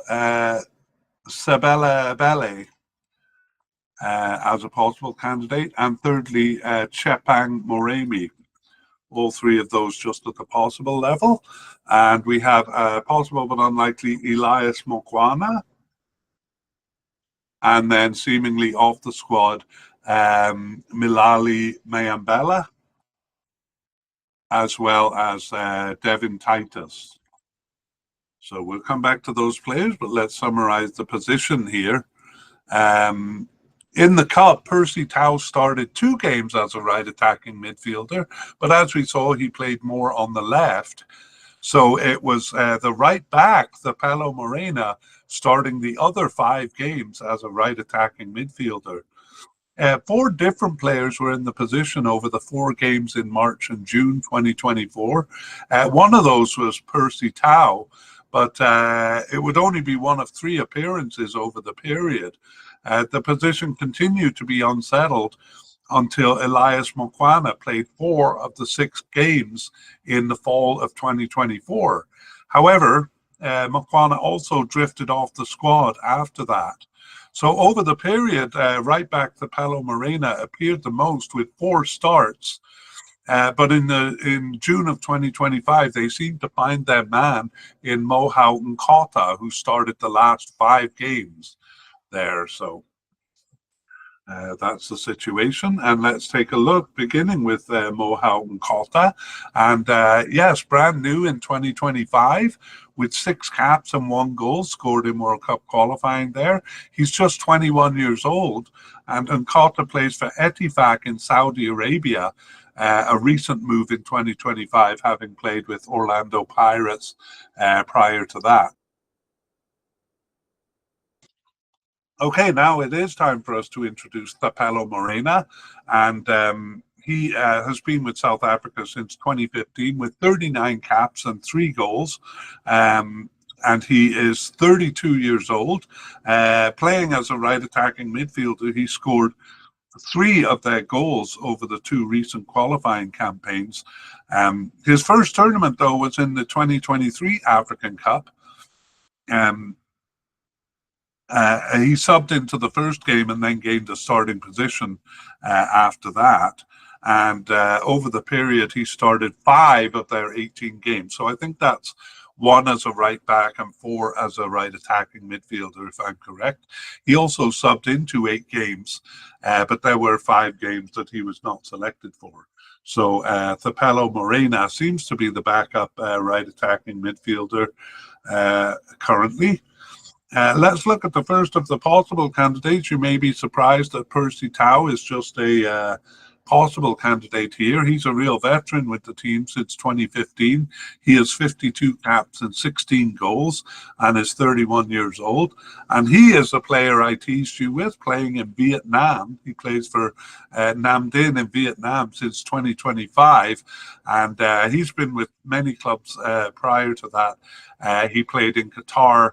Speaker 1: Sabella Bele as a possible candidate, and thirdly, Chepang Moremi. All three of those just at the possible level. And we have possible but unlikely Elias Mokwana, and then seemingly off the squad, Milali Mayambela, as well as Devin Titus. So we'll come back to those players, but let's summarize the position here. In the cup, Percy Tau started 2 games as a right attacking midfielder, but as we saw, he played more on the left. So it was the right back, Thapelo Morena, starting the other 5 games as a right attacking midfielder. 4 different players were in the position over the 4 games in March and June 2024. One of those was Percy Tau, but it would only be one of 3 appearances over the period. The position continued to be unsettled until Elias Mokwana played 4 of the 6 games in the fall of 2024. However, Mokwana also drifted off the squad after that. So over the period, right back Thapelo Morena appeared the most with 4 starts. But in June of 2025, they seemed to find their man in Mohau Nkota, who started the last 5 games there. So that's the situation. And let's take a look, beginning with Mohau Nkota. And yes, brand new in 2025 with 6 caps and 1 goal scored in World Cup qualifying there. He's just 21 years old. And Nkota plays for Etifak in Saudi Arabia, a recent move in 2025, having played with Orlando Pirates prior to that. Okay, now it is time for us to introduce Thapelo Morena, and he has been with South Africa since 2015 with 39 caps and 3 goals, and he is 32 years old. Playing as a right attacking midfielder, he scored 3 of their goals over the 2 recent qualifying campaigns. His first tournament, though, was in the 2023 African Cup. He subbed into the first game and then gained a starting position after that. And over the period, he started 5 of their 18 games. So I think that's 1 as a right back and 4 as a right attacking midfielder, if I'm correct. He also subbed into 8 games, but there were 5 games that he was not selected for. So Thapelo Morena seems to be the backup right attacking midfielder currently. Let's look at the first of the possible candidates. You may be surprised that Percy Tau is just a possible candidate here. He's a real veteran with the team since 2015. He has 52 caps and 16 goals and is 31 years old. And he is a player I teased you with, playing in Vietnam. He plays for Nam Dinh in Vietnam since 2025. And he's been with many clubs prior to that. He played in Qatar,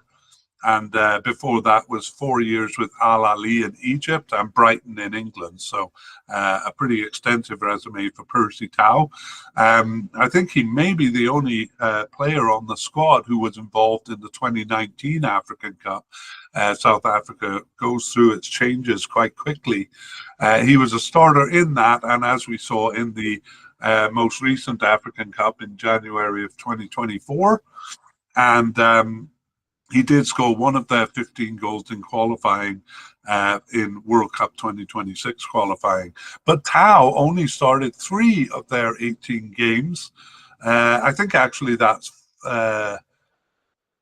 Speaker 1: and before that was 4 years with Al Ahly in Egypt and Brighton in England. So a pretty extensive resume for Percy Tau. I think he may be the only player on the squad who was involved in the 2019 African Cup. South Africa goes through its changes quite quickly. He was a starter in that, and as we saw in the most recent African Cup in January of 2024. And he did score 1 of their 15 goals in qualifying in World Cup 2026 qualifying. But Tau only started 3 of their 18 games. I think actually that's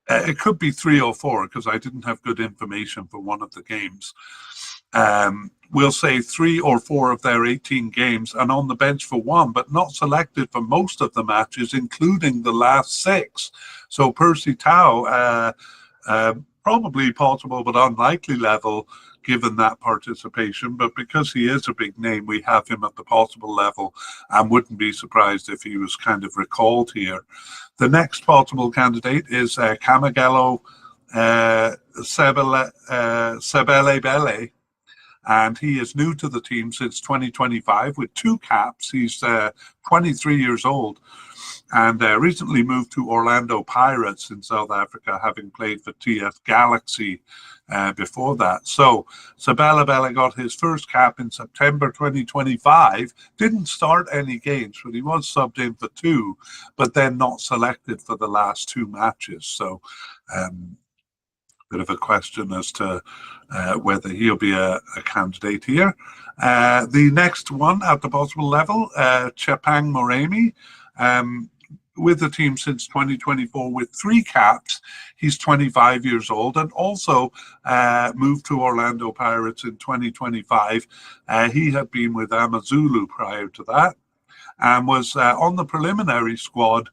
Speaker 1: It could be 3 or 4 because I didn't have good information for one of the games. We'll say 3 or 4 of their 18 games and on the bench for one, but not selected for most of the matches, including the last 6. So Percy Tau, probably possible but unlikely level given that participation. But because he is a big name, we have him at the possible level and wouldn't be surprised if he was kind of recalled here. The next possible candidate is Camagelo Sebelebele, and he is new to the team since 2025 with 2 caps. He's 23 years old and recently moved to Orlando Pirates in South Africa, having played for TF Galaxy before that. So Sebelebele got his first cap in September 2025, didn't start any games, but he was subbed in for 2, but then not selected for the last 2 matches. So bit of a question as to whether he'll be a candidate here. The next one at the possible level, Chepang Moremi, with the team since 2024 with 3 caps. He's 25 years old and also moved to Orlando Pirates in 2025. He had been with Amazulu prior to that and was on the preliminary squad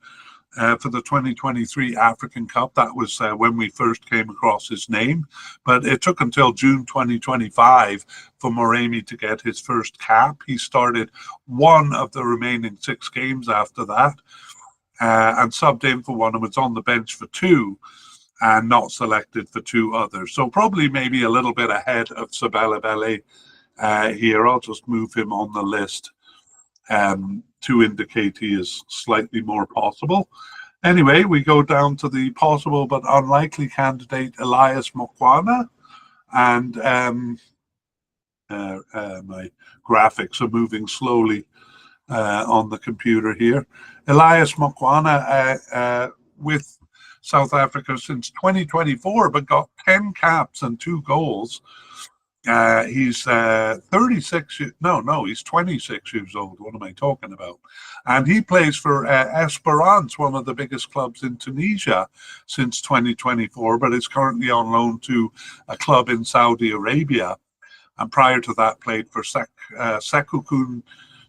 Speaker 1: for the 2023 African Cup. That was when we first came across his name, but it took until June 2025 for Moremi to get his first cap. He started 1 of the remaining 6 games after that and subbed in for 1 and was on the bench for 2 and not selected for 2 others. So probably maybe a little bit ahead of Sebelebele here. I'll just move him on the list to indicate he is slightly more possible. Anyway, we go down to the possible but unlikely candidate, Elias Mokwana. And my graphics are moving slowly on the computer here. Elias Mokwana with South Africa since 2024, but got 10 caps and 2 goals. He's 36. He's 26 years old. What am I talking about? And he plays for Esperance, one of the biggest clubs in Tunisia, since 2024, but is currently on loan to a club in Saudi Arabia. And prior to that, played for Sekhukhune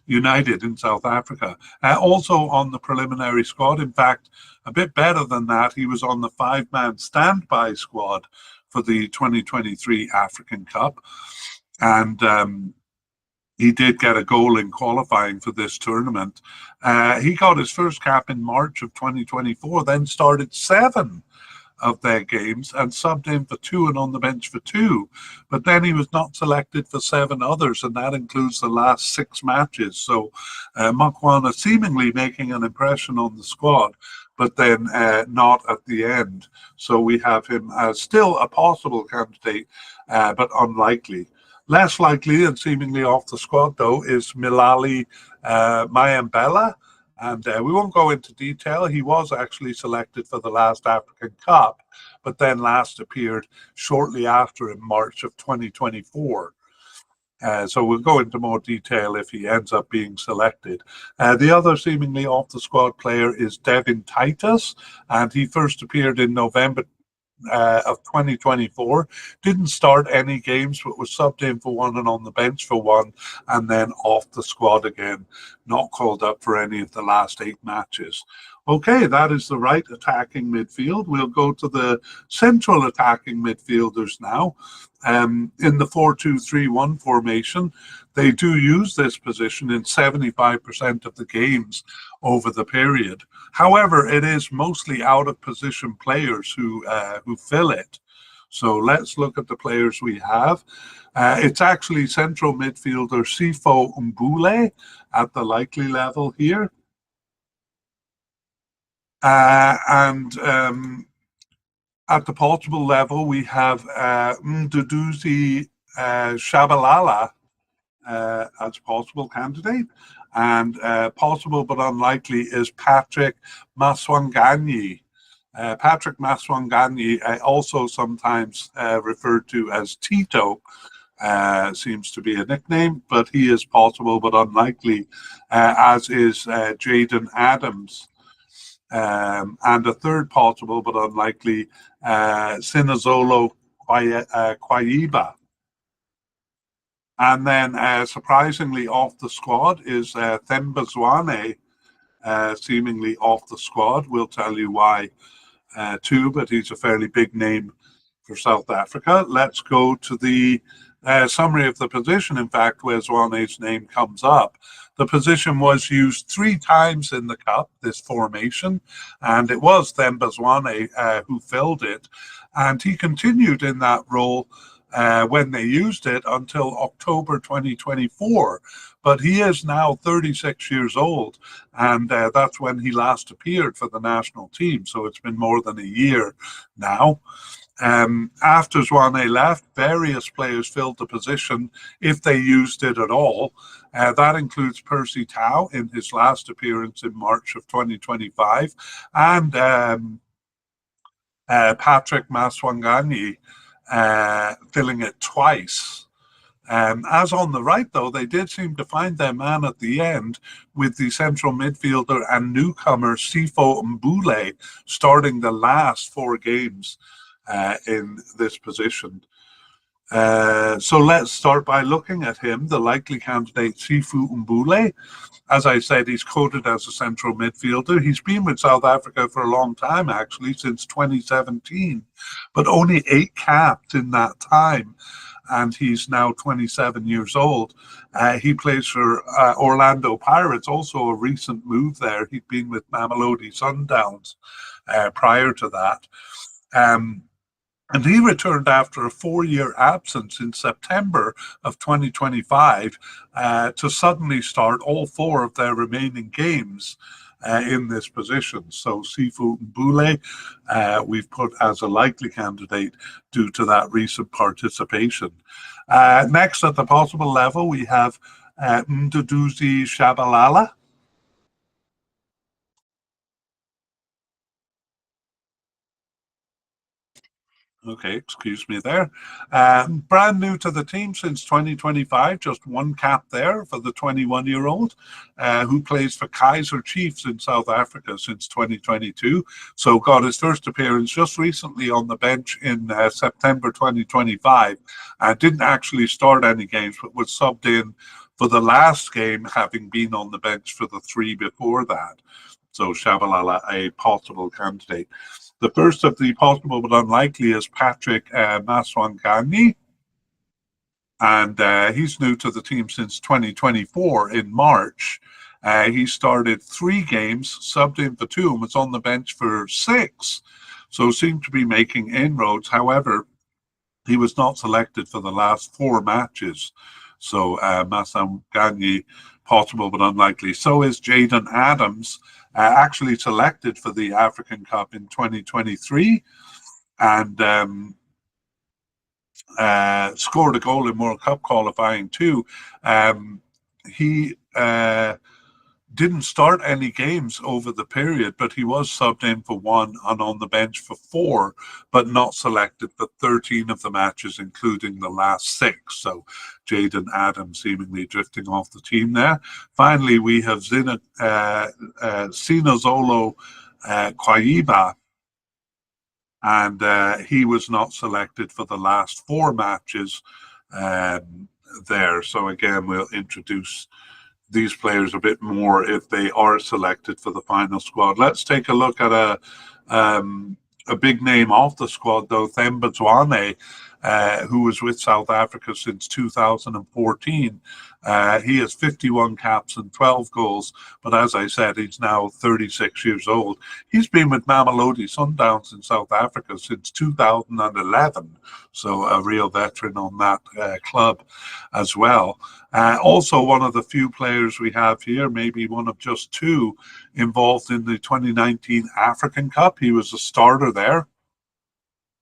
Speaker 1: United in South Africa. Also on the preliminary squad. In fact, a bit better than that, he was on the 5-man standby squad for the 2023 African Cup. And he did get a goal in qualifying for this tournament. He got his first cap in March of 2024, then started 7 of their games and subbed in for 2 and on the bench for 2. But then he was not selected for 7 others, and that includes the last 6 matches. So Mokwana seemingly making an impression on the squad, but then not at the end. So we have him as still a possible candidate, but unlikely. Less likely and seemingly off the squad, though, is Milali Mayambela. And we won't go into detail. He was actually selected for the last African Cup, but then last appeared shortly after in March of 2024. So we'll go into more detail if he ends up being selected. The other seemingly off the squad player is Devin Titus, and he first appeared in November of 2024. Didn't start any games, but was subbed in for 1 and on the bench for 1, and then off the squad again. Not called up for any of the last 8 matches. Okay, that is the right attacking midfield. We'll go to the central attacking midfielders now. In the 4-2-3-1 formation, they do use this position in 75% of the games over the period. However, it is mostly out of position players who fill it. So let's look at the players we have. It's actually central midfielder Sifo Mbule at the likely level here. And at the possible level, we have Mduduzi Shabalala as possible candidate. And possible but unlikely is Patrick Maswanganyi. Patrick Maswanganyi, also sometimes referred to as Tito, seems to be a nickname, but he is possible but unlikely, as is Jaden Adams. and a third possible but unlikely, Sinazolo Kwaiba. And then surprisingly off the squad is Themba Zwane, seemingly off the squad. We'll tell you why too, but he's a fairly big name for South Africa. Let's go to the summary of the position, in fact, where Zwane's name comes up. The position was used 3 times in the Cup, this formation, and it was Themba Zwane who filled it. And he continued in that role when they used it until October 2024. But he is now 36 years old, and that's when he last appeared for the national team. So it's been more than a year now. After Zwane left, various players filled the position if they used it at all. That includes Percy Tau in his last appearance in March of 2025, and Patrick Maswanganyi filling it twice. As on the right, though, they did seem to find their man at the end, with the central midfielder and newcomer Sifo Mbule starting the last 4 games in this position. So let's start by looking at him, the likely candidate, Sifu Mbule. As I said, he's quoted as a central midfielder. He's been with South Africa for a long time, actually, since 2017, but only 8 caps in that time. And he's now 27 years old. He plays for Orlando Pirates, also a recent move there. He'd been with Mamelodi Sundowns prior to that. And he returned after a 4-year absence in September of 2025 to suddenly start all 4 of their remaining games in this position. So Sifu Mbule we've put as a likely candidate due to that recent participation. Next at the possible level, we have Mduduzi Shabalala. Okay, excuse me there. Brand new to the team since 2025, just 1 cap there for the 21-year-old who plays for Kaizer Chiefs in South Africa since 2022. So got his first appearance just recently on the bench in September 2025. Didn't actually start any games, but was subbed in for the last game, having been on the bench for the 3 before that. So Shabalala, a possible candidate. The first of the possible but unlikely is Patrick Maswanganyi, and he's new to the team since 2024 in March. He started 3 games, subbed in for 2, and was on the bench for 6, so seemed to be making inroads. However, he was not selected for the last 4 matches. So Maswanganyi, possible but unlikely. So is Jaden Adams, actually selected for the African Cup in 2023, and scored a goal in World Cup qualifying too. He didn't start any games over the period, but he was subbed in for 1 and on the bench for 4, but not selected for 13 of the matches, including the last 6. So Jaden Adams seemingly drifting off the team there. Finally, we have Sinazolo Kwaiba, and he was not selected for the last 4 matches there. So again, we'll introduce these players a bit more if they are selected for the final squad. Let's take a look at a big name off the squad, though, Themba Zwane, who was with South Africa since 2014. He has 51 caps and 12 goals, but as I said, he's now 36 years old. He's been with Mamelodi Sundowns in South Africa since 2011, so a real veteran on that club as well. Also one of the few players we have here, maybe one of just 2, involved in the 2019 African Cup. He was a starter there,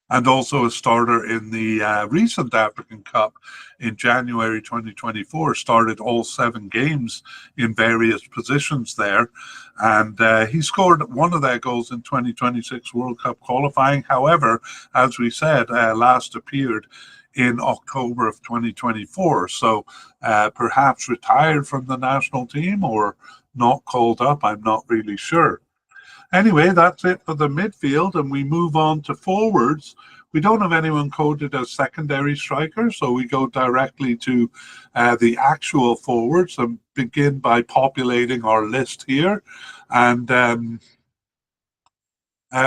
Speaker 1: and also a starter in the recent African Cup in January 2024, started all 7 games in various positions there. And he scored 1 of their goals in 2026 World Cup qualifying. However, as we said, last appeared in October of 2024. So perhaps retired from the national team or not called up, I'm not really sure. Anyway, that's it for the midfield, and we move on to forwards. We don't have anyone coded as secondary striker, so we go directly to the actual forwards and begin by populating our list here. And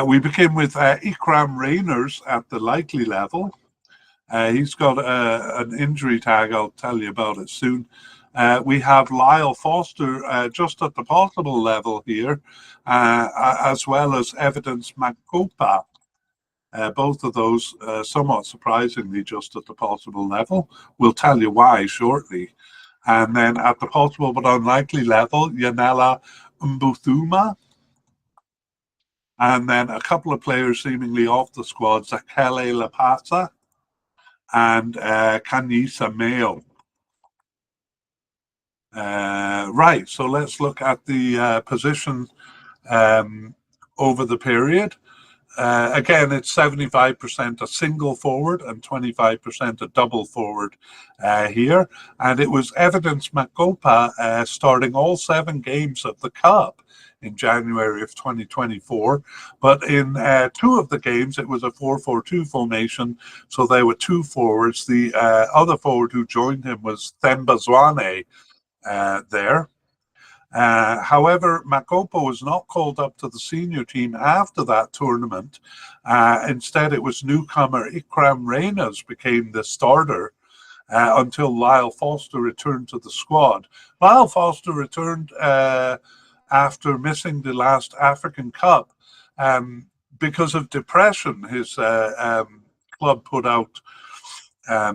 Speaker 1: we begin with Ikram Rainers at the likely level. He's got an injury tag. I'll tell you about it soon. We have Lyle Foster just at the possible level here, as well as Evidence Makopa. Both of those, somewhat surprisingly, just at the possible level. We'll tell you why shortly. And then at the possible but unlikely level, Yanela Mbuthuma. And then a couple of players seemingly off the squad, Zakele Lapasa and Kanisa Mayo. Right, so let's look at the position over the period. Again, it's 75% a single forward and 25% a double forward here. And it was Evidence Makopa starting all 7 games of the Cup in January of 2024. But in 2 of the games, it was a 4-4-2 formation. So there were 2 forwards. The other forward who joined him was Themba Zwane there. However, Makopa was not called up to the senior team after that tournament. Instead, it was newcomer Ikram Reynolds became the starter until Lyle Foster returned to the squad. Lyle Foster returned after missing the last African Cup because of depression. His club put out a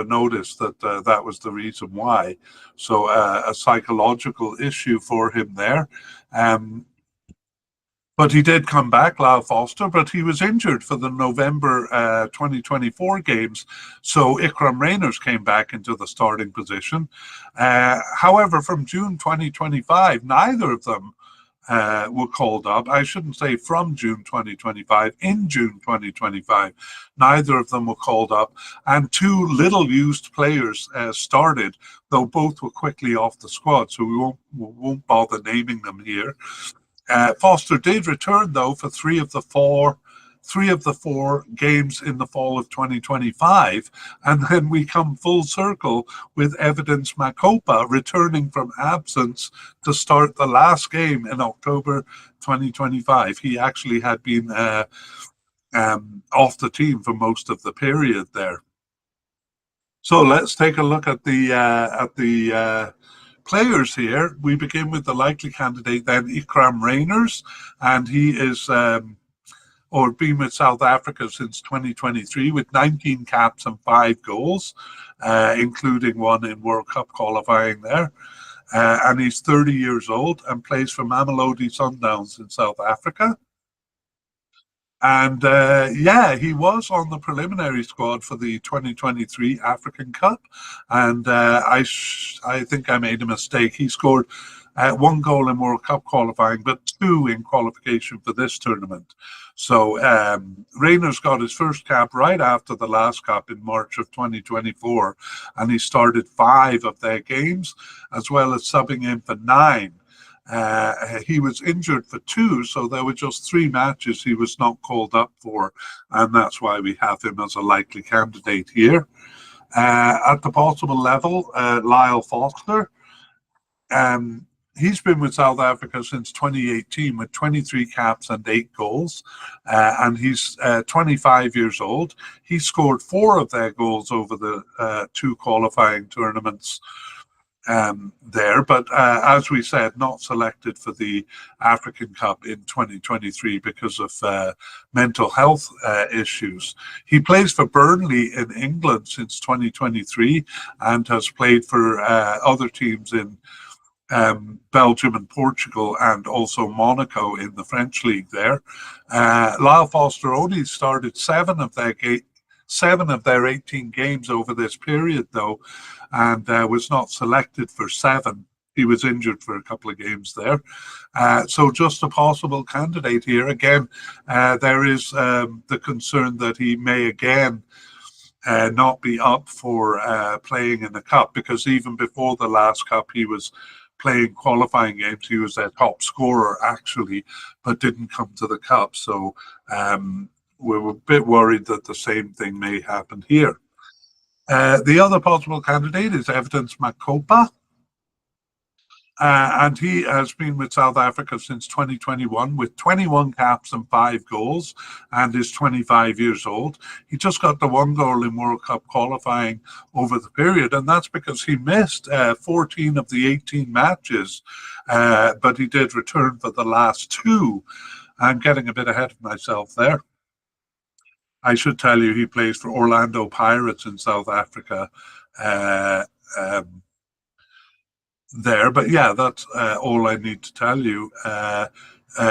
Speaker 1: notice that that was the reason why. So a psychological issue for him there. But he did come back, Lyle Foster, but he was injured for the November 2024 games. So Ikram Rainers came back into the starting position. However, from June 2025, neither of them were called up. I shouldn't say from June 2025, in June 2025, neither of them were called up. And 2 little used players started, though both were quickly off the squad, so we won't bother naming them here. Foster did return, though, for 3 of the 4 games in the fall of 2025. And then we come full circle with Evidence Makopa returning from absence to start the last game in October 2025. He actually had been off the team for most of the period there. So let's take a look at the players here. We begin with the likely candidate, then Ikram Rainers, and he is been with South Africa since 2023 with 19 caps and 5 goals, including 1 in World Cup qualifying there. And he's 30 years old and plays for Mamelodi Sundowns in South Africa. And he was on the preliminary squad for the 2023 African Cup. And I think I made a mistake. He scored 1 goal in World Cup qualifying, but 2 in qualification for this tournament. So Rainers got his first cap right after the last Cup in March of 2024. And he started 5 of their games, as well as subbing in for 9. He was injured for 2, so there were just 3 matches he was not called up for, and that's why we have him as a likely candidate here. At the possible level, Lyle Foster. He's been with South Africa since 2018 with 23 caps and 8 goals, and he's 25 years old. He scored 4 of their goals over the 2 qualifying tournaments there, but as we said, not selected for the African Cup in 2023 because of mental health issues. He plays for Burnley in England since 2023 and has played for other teams in Belgium and Portugal, and also Monaco in the French league there. Lyle Foster only started 7 of their 18 games over this period, though, and was not selected for 7. He was injured for a couple of games there. So just a possible candidate here. Again, there is the concern that he may again not be up for playing in the Cup, because even before the last Cup, he was playing qualifying games. He was their top scorer, actually, but didn't come to the Cup. So we were a bit worried that the same thing may happen here. The other possible candidate is Evidence Makopa. And he has been with South Africa since 2021 with 21 caps and 5 goals, and is 25 years old. He just got the 1 goal in World Cup qualifying over the period, and that's because he missed 14 of the 18 matches, but he did return for the last 2. I'm getting a bit ahead of myself there. I should tell you he plays for Orlando Pirates in South Africa. There, but yeah, that's all I need to tell you.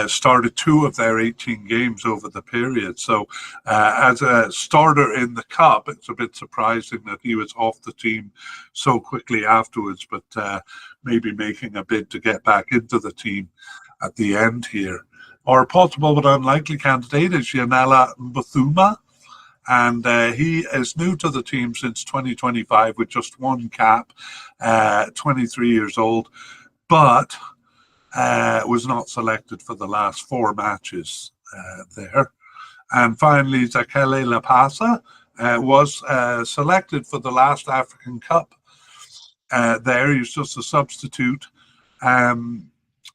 Speaker 1: Started 2 of their 18 games over the period. So as a starter in the Cup, it's a bit surprising that he was off the team so quickly afterwards, but maybe making a bid to get back into the team at the end here. Our possible but unlikely candidate is Yanela Mbuthuma. And he is new to the team since 2025 with just 1 cap, 23 years old, but was not selected for the last 4 matches there. And finally, Zakele Lapasa was selected for the last African Cup there. He's just a substitute.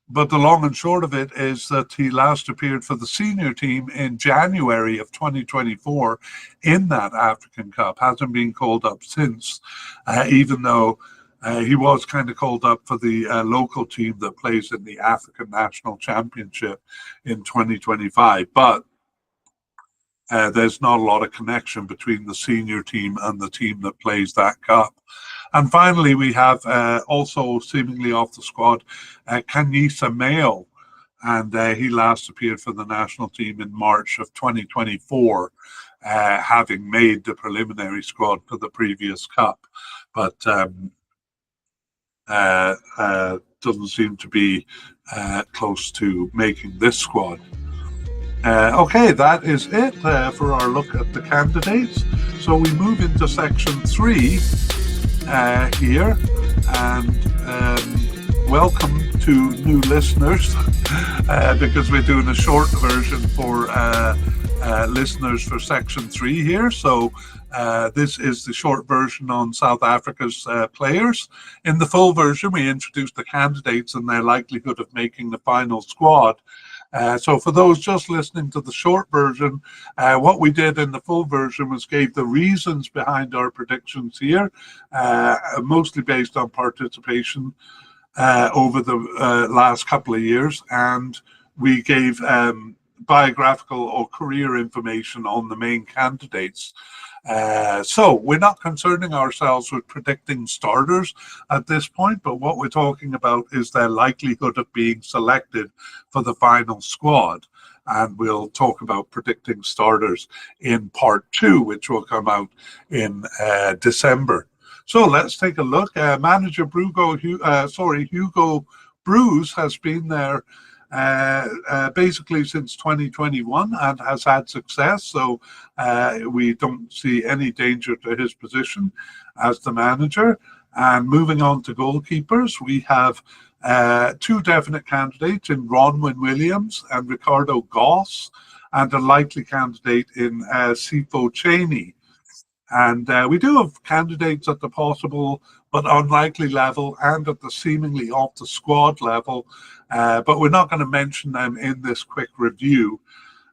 Speaker 1: But the long and short of it is that he last appeared for the senior team in January of 2024 in that African Cup. Hasn't been called up since, even though he was kind of called up for the local team that plays in the African National Championship in 2025. But there's not a lot of connection between the senior team and the team that plays that cup. And finally, we have also seemingly off the squad, Kanyisa Mayo, and he last appeared for the national team in March of 2024, having made the preliminary squad for the previous cup, but doesn't seem to be close to making this squad. Okay, that is it for our look at the candidates. So we move into section 3 here, and welcome to new listeners because we're doing a short version for listeners for section 3 here. So this is the short version on South Africa's players. In the full version, we introduce the candidates and their likelihood of making the final squad. So for those just listening to the short version, what we did in the full version was gave the reasons behind our predictions here, mostly based on participation over the last couple of years, and we gave biographical or career information on the main candidates. So we're not concerning ourselves with predicting starters at this point, but what we're talking about is their likelihood of being selected for the final squad. And we'll talk about predicting starters in part 2, which will come out in December. So let's take a look. Manager Hugo Broos has been there basically since 2021 and has had success, so we don't see any danger to his position as the manager. And moving on to goalkeepers, we have 2 definite candidates in Ronwin Williams and Ricardo Goss, and a likely candidate in Sifo Cheney. And we do have candidates at the possible but unlikely level and at the seemingly off the squad level, but we're not going to mention them in this quick review.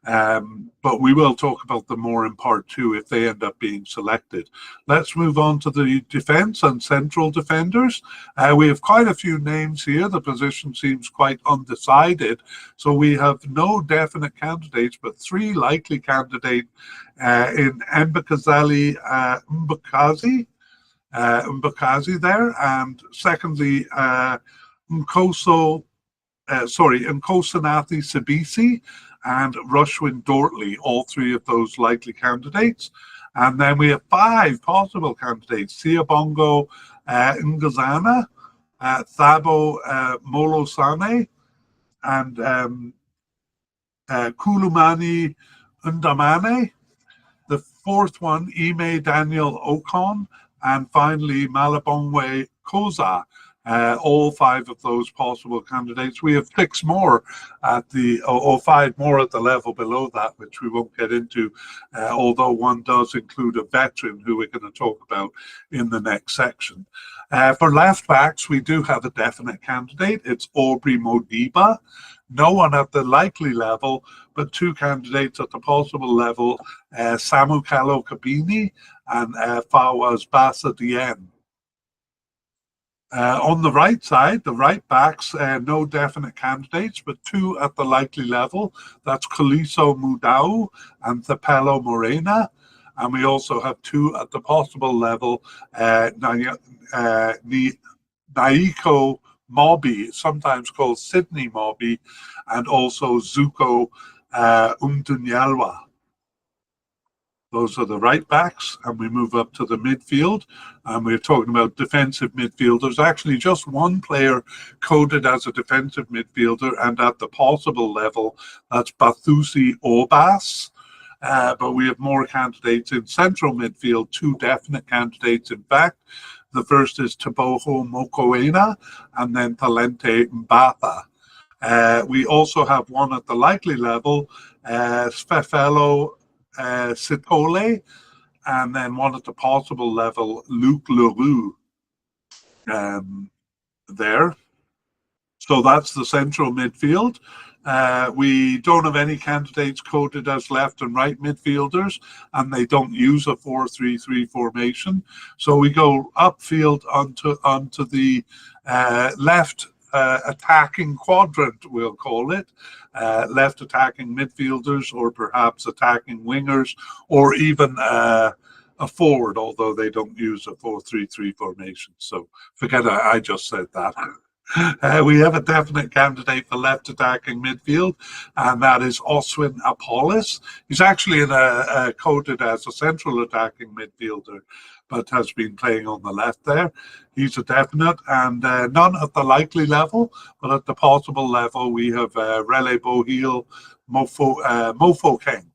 Speaker 1: But we will talk about them more in part 2 if they end up being selected. Let's move on to the defense and central defenders. We have quite a few names here. The position seems quite undecided. So we have no definite candidates, but 3 likely candidates in Mbakazali Mbakazi there, and secondly, Nkosanathi Sibisi and Rushwin Dortley, all 3 of those likely candidates. And then we have 5 possible candidates: Siabongo Ngazana, Thabo Molosane, and Kulumani Undamane. The 4th one, Ime Daniel Okon, and finally Malabongwe Koza, All 5 of those possible candidates. We have 6 more at the, or 5 more at the level below that, which we won't get into, although one does include a veteran who we're going to talk about in the next section. For left backs, we do have a definite candidate. It's Aubrey Modiba. No one at the likely level, but 2 candidates at the possible level, Samu Kalokabini and Fawaz Bassa Dieng. On the right side, the right backs, no definite candidates, but 2 at the likely level. That's Kaliso Mudau and Thapelo Morena. And we also have 2 at the possible level, Naiko Mobi, sometimes called Sydney Mobi, and also Zuko Umdunyalwa. Those are the right backs, and we move up to the midfield, and we're talking about defensive midfielders. Actually, just 1 player coded as a defensive midfielder, and at the possible level, that's Bathusi Obas. But we have more candidates in central midfield, 2 definite candidates, in fact. The first is Taboho Mokoena, and then Talente Mbatha. We also have 1 at the likely level, Sfefelo Sitole, and then 1 at the possible level, Luc Leroux, there. So that's the central midfield. We don't have any candidates coded as left and right midfielders, and they don't use a 4-3-3 formation. So we go upfield onto the left attacking quadrant, we'll call it. Left attacking midfielders, or perhaps attacking wingers, or even a forward, although they don't use a 4-3-3 formation. So forget I just said that. We have a definite candidate for left attacking midfield, and that is Oswin Apollos. He's actually coded as a central attacking midfielder, but has been playing on the left there. He's a definite, and none at the likely level, but at the possible level, we have Rele Bohil Mofo King.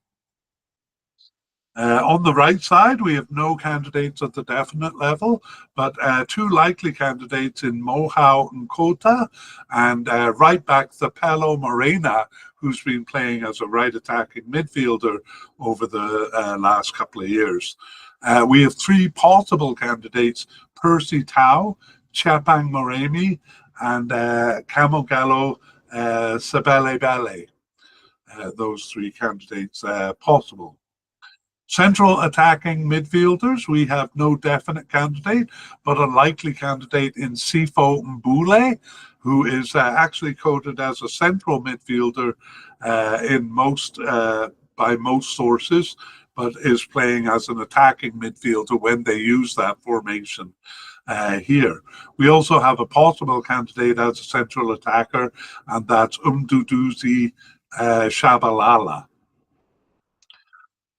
Speaker 1: On the right side, we have no candidates at the definite level, but 2 likely candidates in Mohau Nkota, and right back Thapelo Morena, who's been playing as a right attacking midfielder over the last couple of years. We have 3 possible candidates: Percy Tau, Chapang Moremi, and Kamogalo Sabele Bale. Those 3 candidates possible. Central attacking midfielders, we have no definite candidate, but a likely candidate in Sifo Mbule, who is actually coded as a central midfielder by most sources, but is playing as an attacking midfielder when they use that formation here. We also have a possible candidate as a central attacker, and that's Umduduzi Shabalala.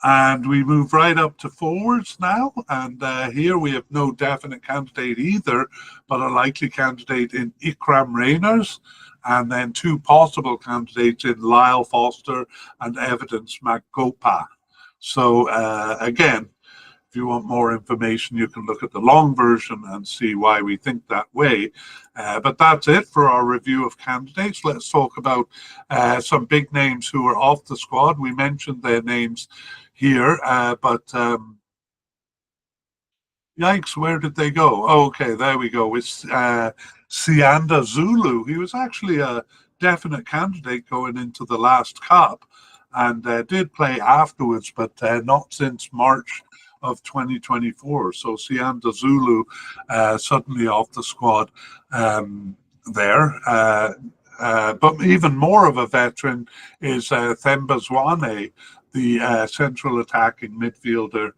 Speaker 1: And we move right up to forwards now, and here we have no definite candidate either, but a likely candidate in Ikram Rainers, and then 2 possible candidates in Lyle Foster and Evidence McGopa. So again, if you want more information, you can look at the long version and see why we think that way. But that's it for our review of candidates. Let's talk about some big names who are off the squad. We mentioned their names here, but yikes, where did they go? Oh, okay, there we go. It's Sianda Zulu. He was actually a definite candidate going into the last cup, and did play afterwards, but not since March of 2024. So Sianda Zulu suddenly off the squad there. But even more of a veteran is Themba Zwane, the central attacking midfielder,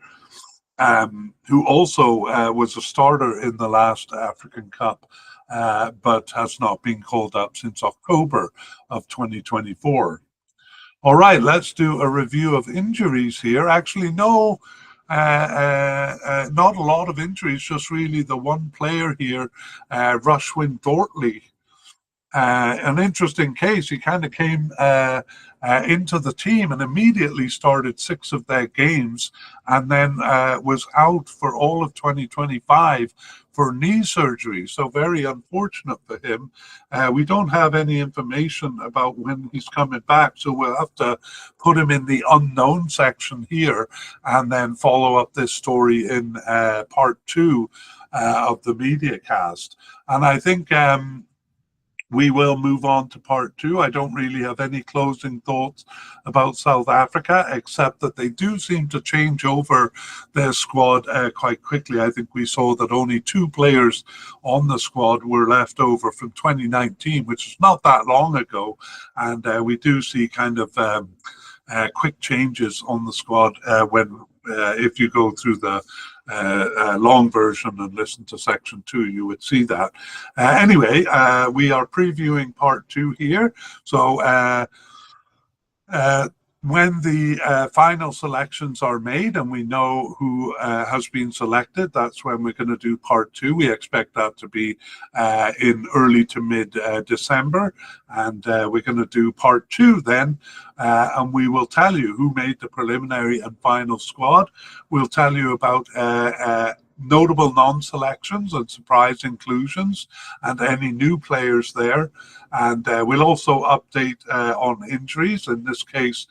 Speaker 1: who also was a starter in the last African Cup, but has not been called up since October of 2024. All right, let's do a review of injuries here. Actually, no, not a lot of injuries, just really the 1 player here, Rushwin Dortley, an interesting case. He kind of came into the team and immediately started 6 of their games, and then was out for all of 2025 for knee surgery. So very unfortunate for him. We don't have any information about when he's coming back, so we'll have to put him in the unknown section here and then follow up this story in part 2 of the mediacast. And I think we will move on to part 2. I don't really have any closing thoughts about South Africa, except that they do seem to change over their squad quite quickly. I think we saw that only 2 players on the squad were left over from 2019, which is not that long ago. And we do see kind of quick changes on the squad when if you go through the long version and listen to section 2, you would see that. Anyway, we are previewing part 2 here. So when the final selections are made and we know who has been selected, that's when we're going to do part 2. We expect that to be in early to mid December, and we're going to do part 2 then, and we will tell you who made the preliminary and final squad. We'll tell you about notable non-selections and surprise inclusions and any new players there, and we'll also update on injuries, in this case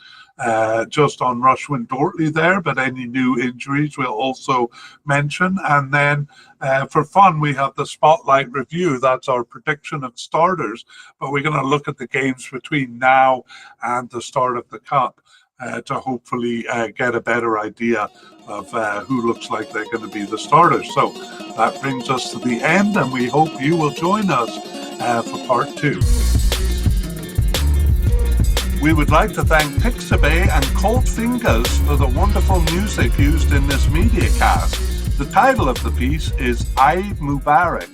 Speaker 1: just on Rushwin Dortley there, but any new injuries we'll also mention. And then for fun, we have the Spotlight Review. That's our prediction of starters, but we're going to look at the games between now and the start of the Cup to hopefully get a better idea of who looks like they're going to be the starters. So that brings us to the end, and we hope you will join us for part 2. We would like to thank Pixabay and Cold Fingers for the wonderful music used in this mediacast. The title of the piece is Eid Mubarak.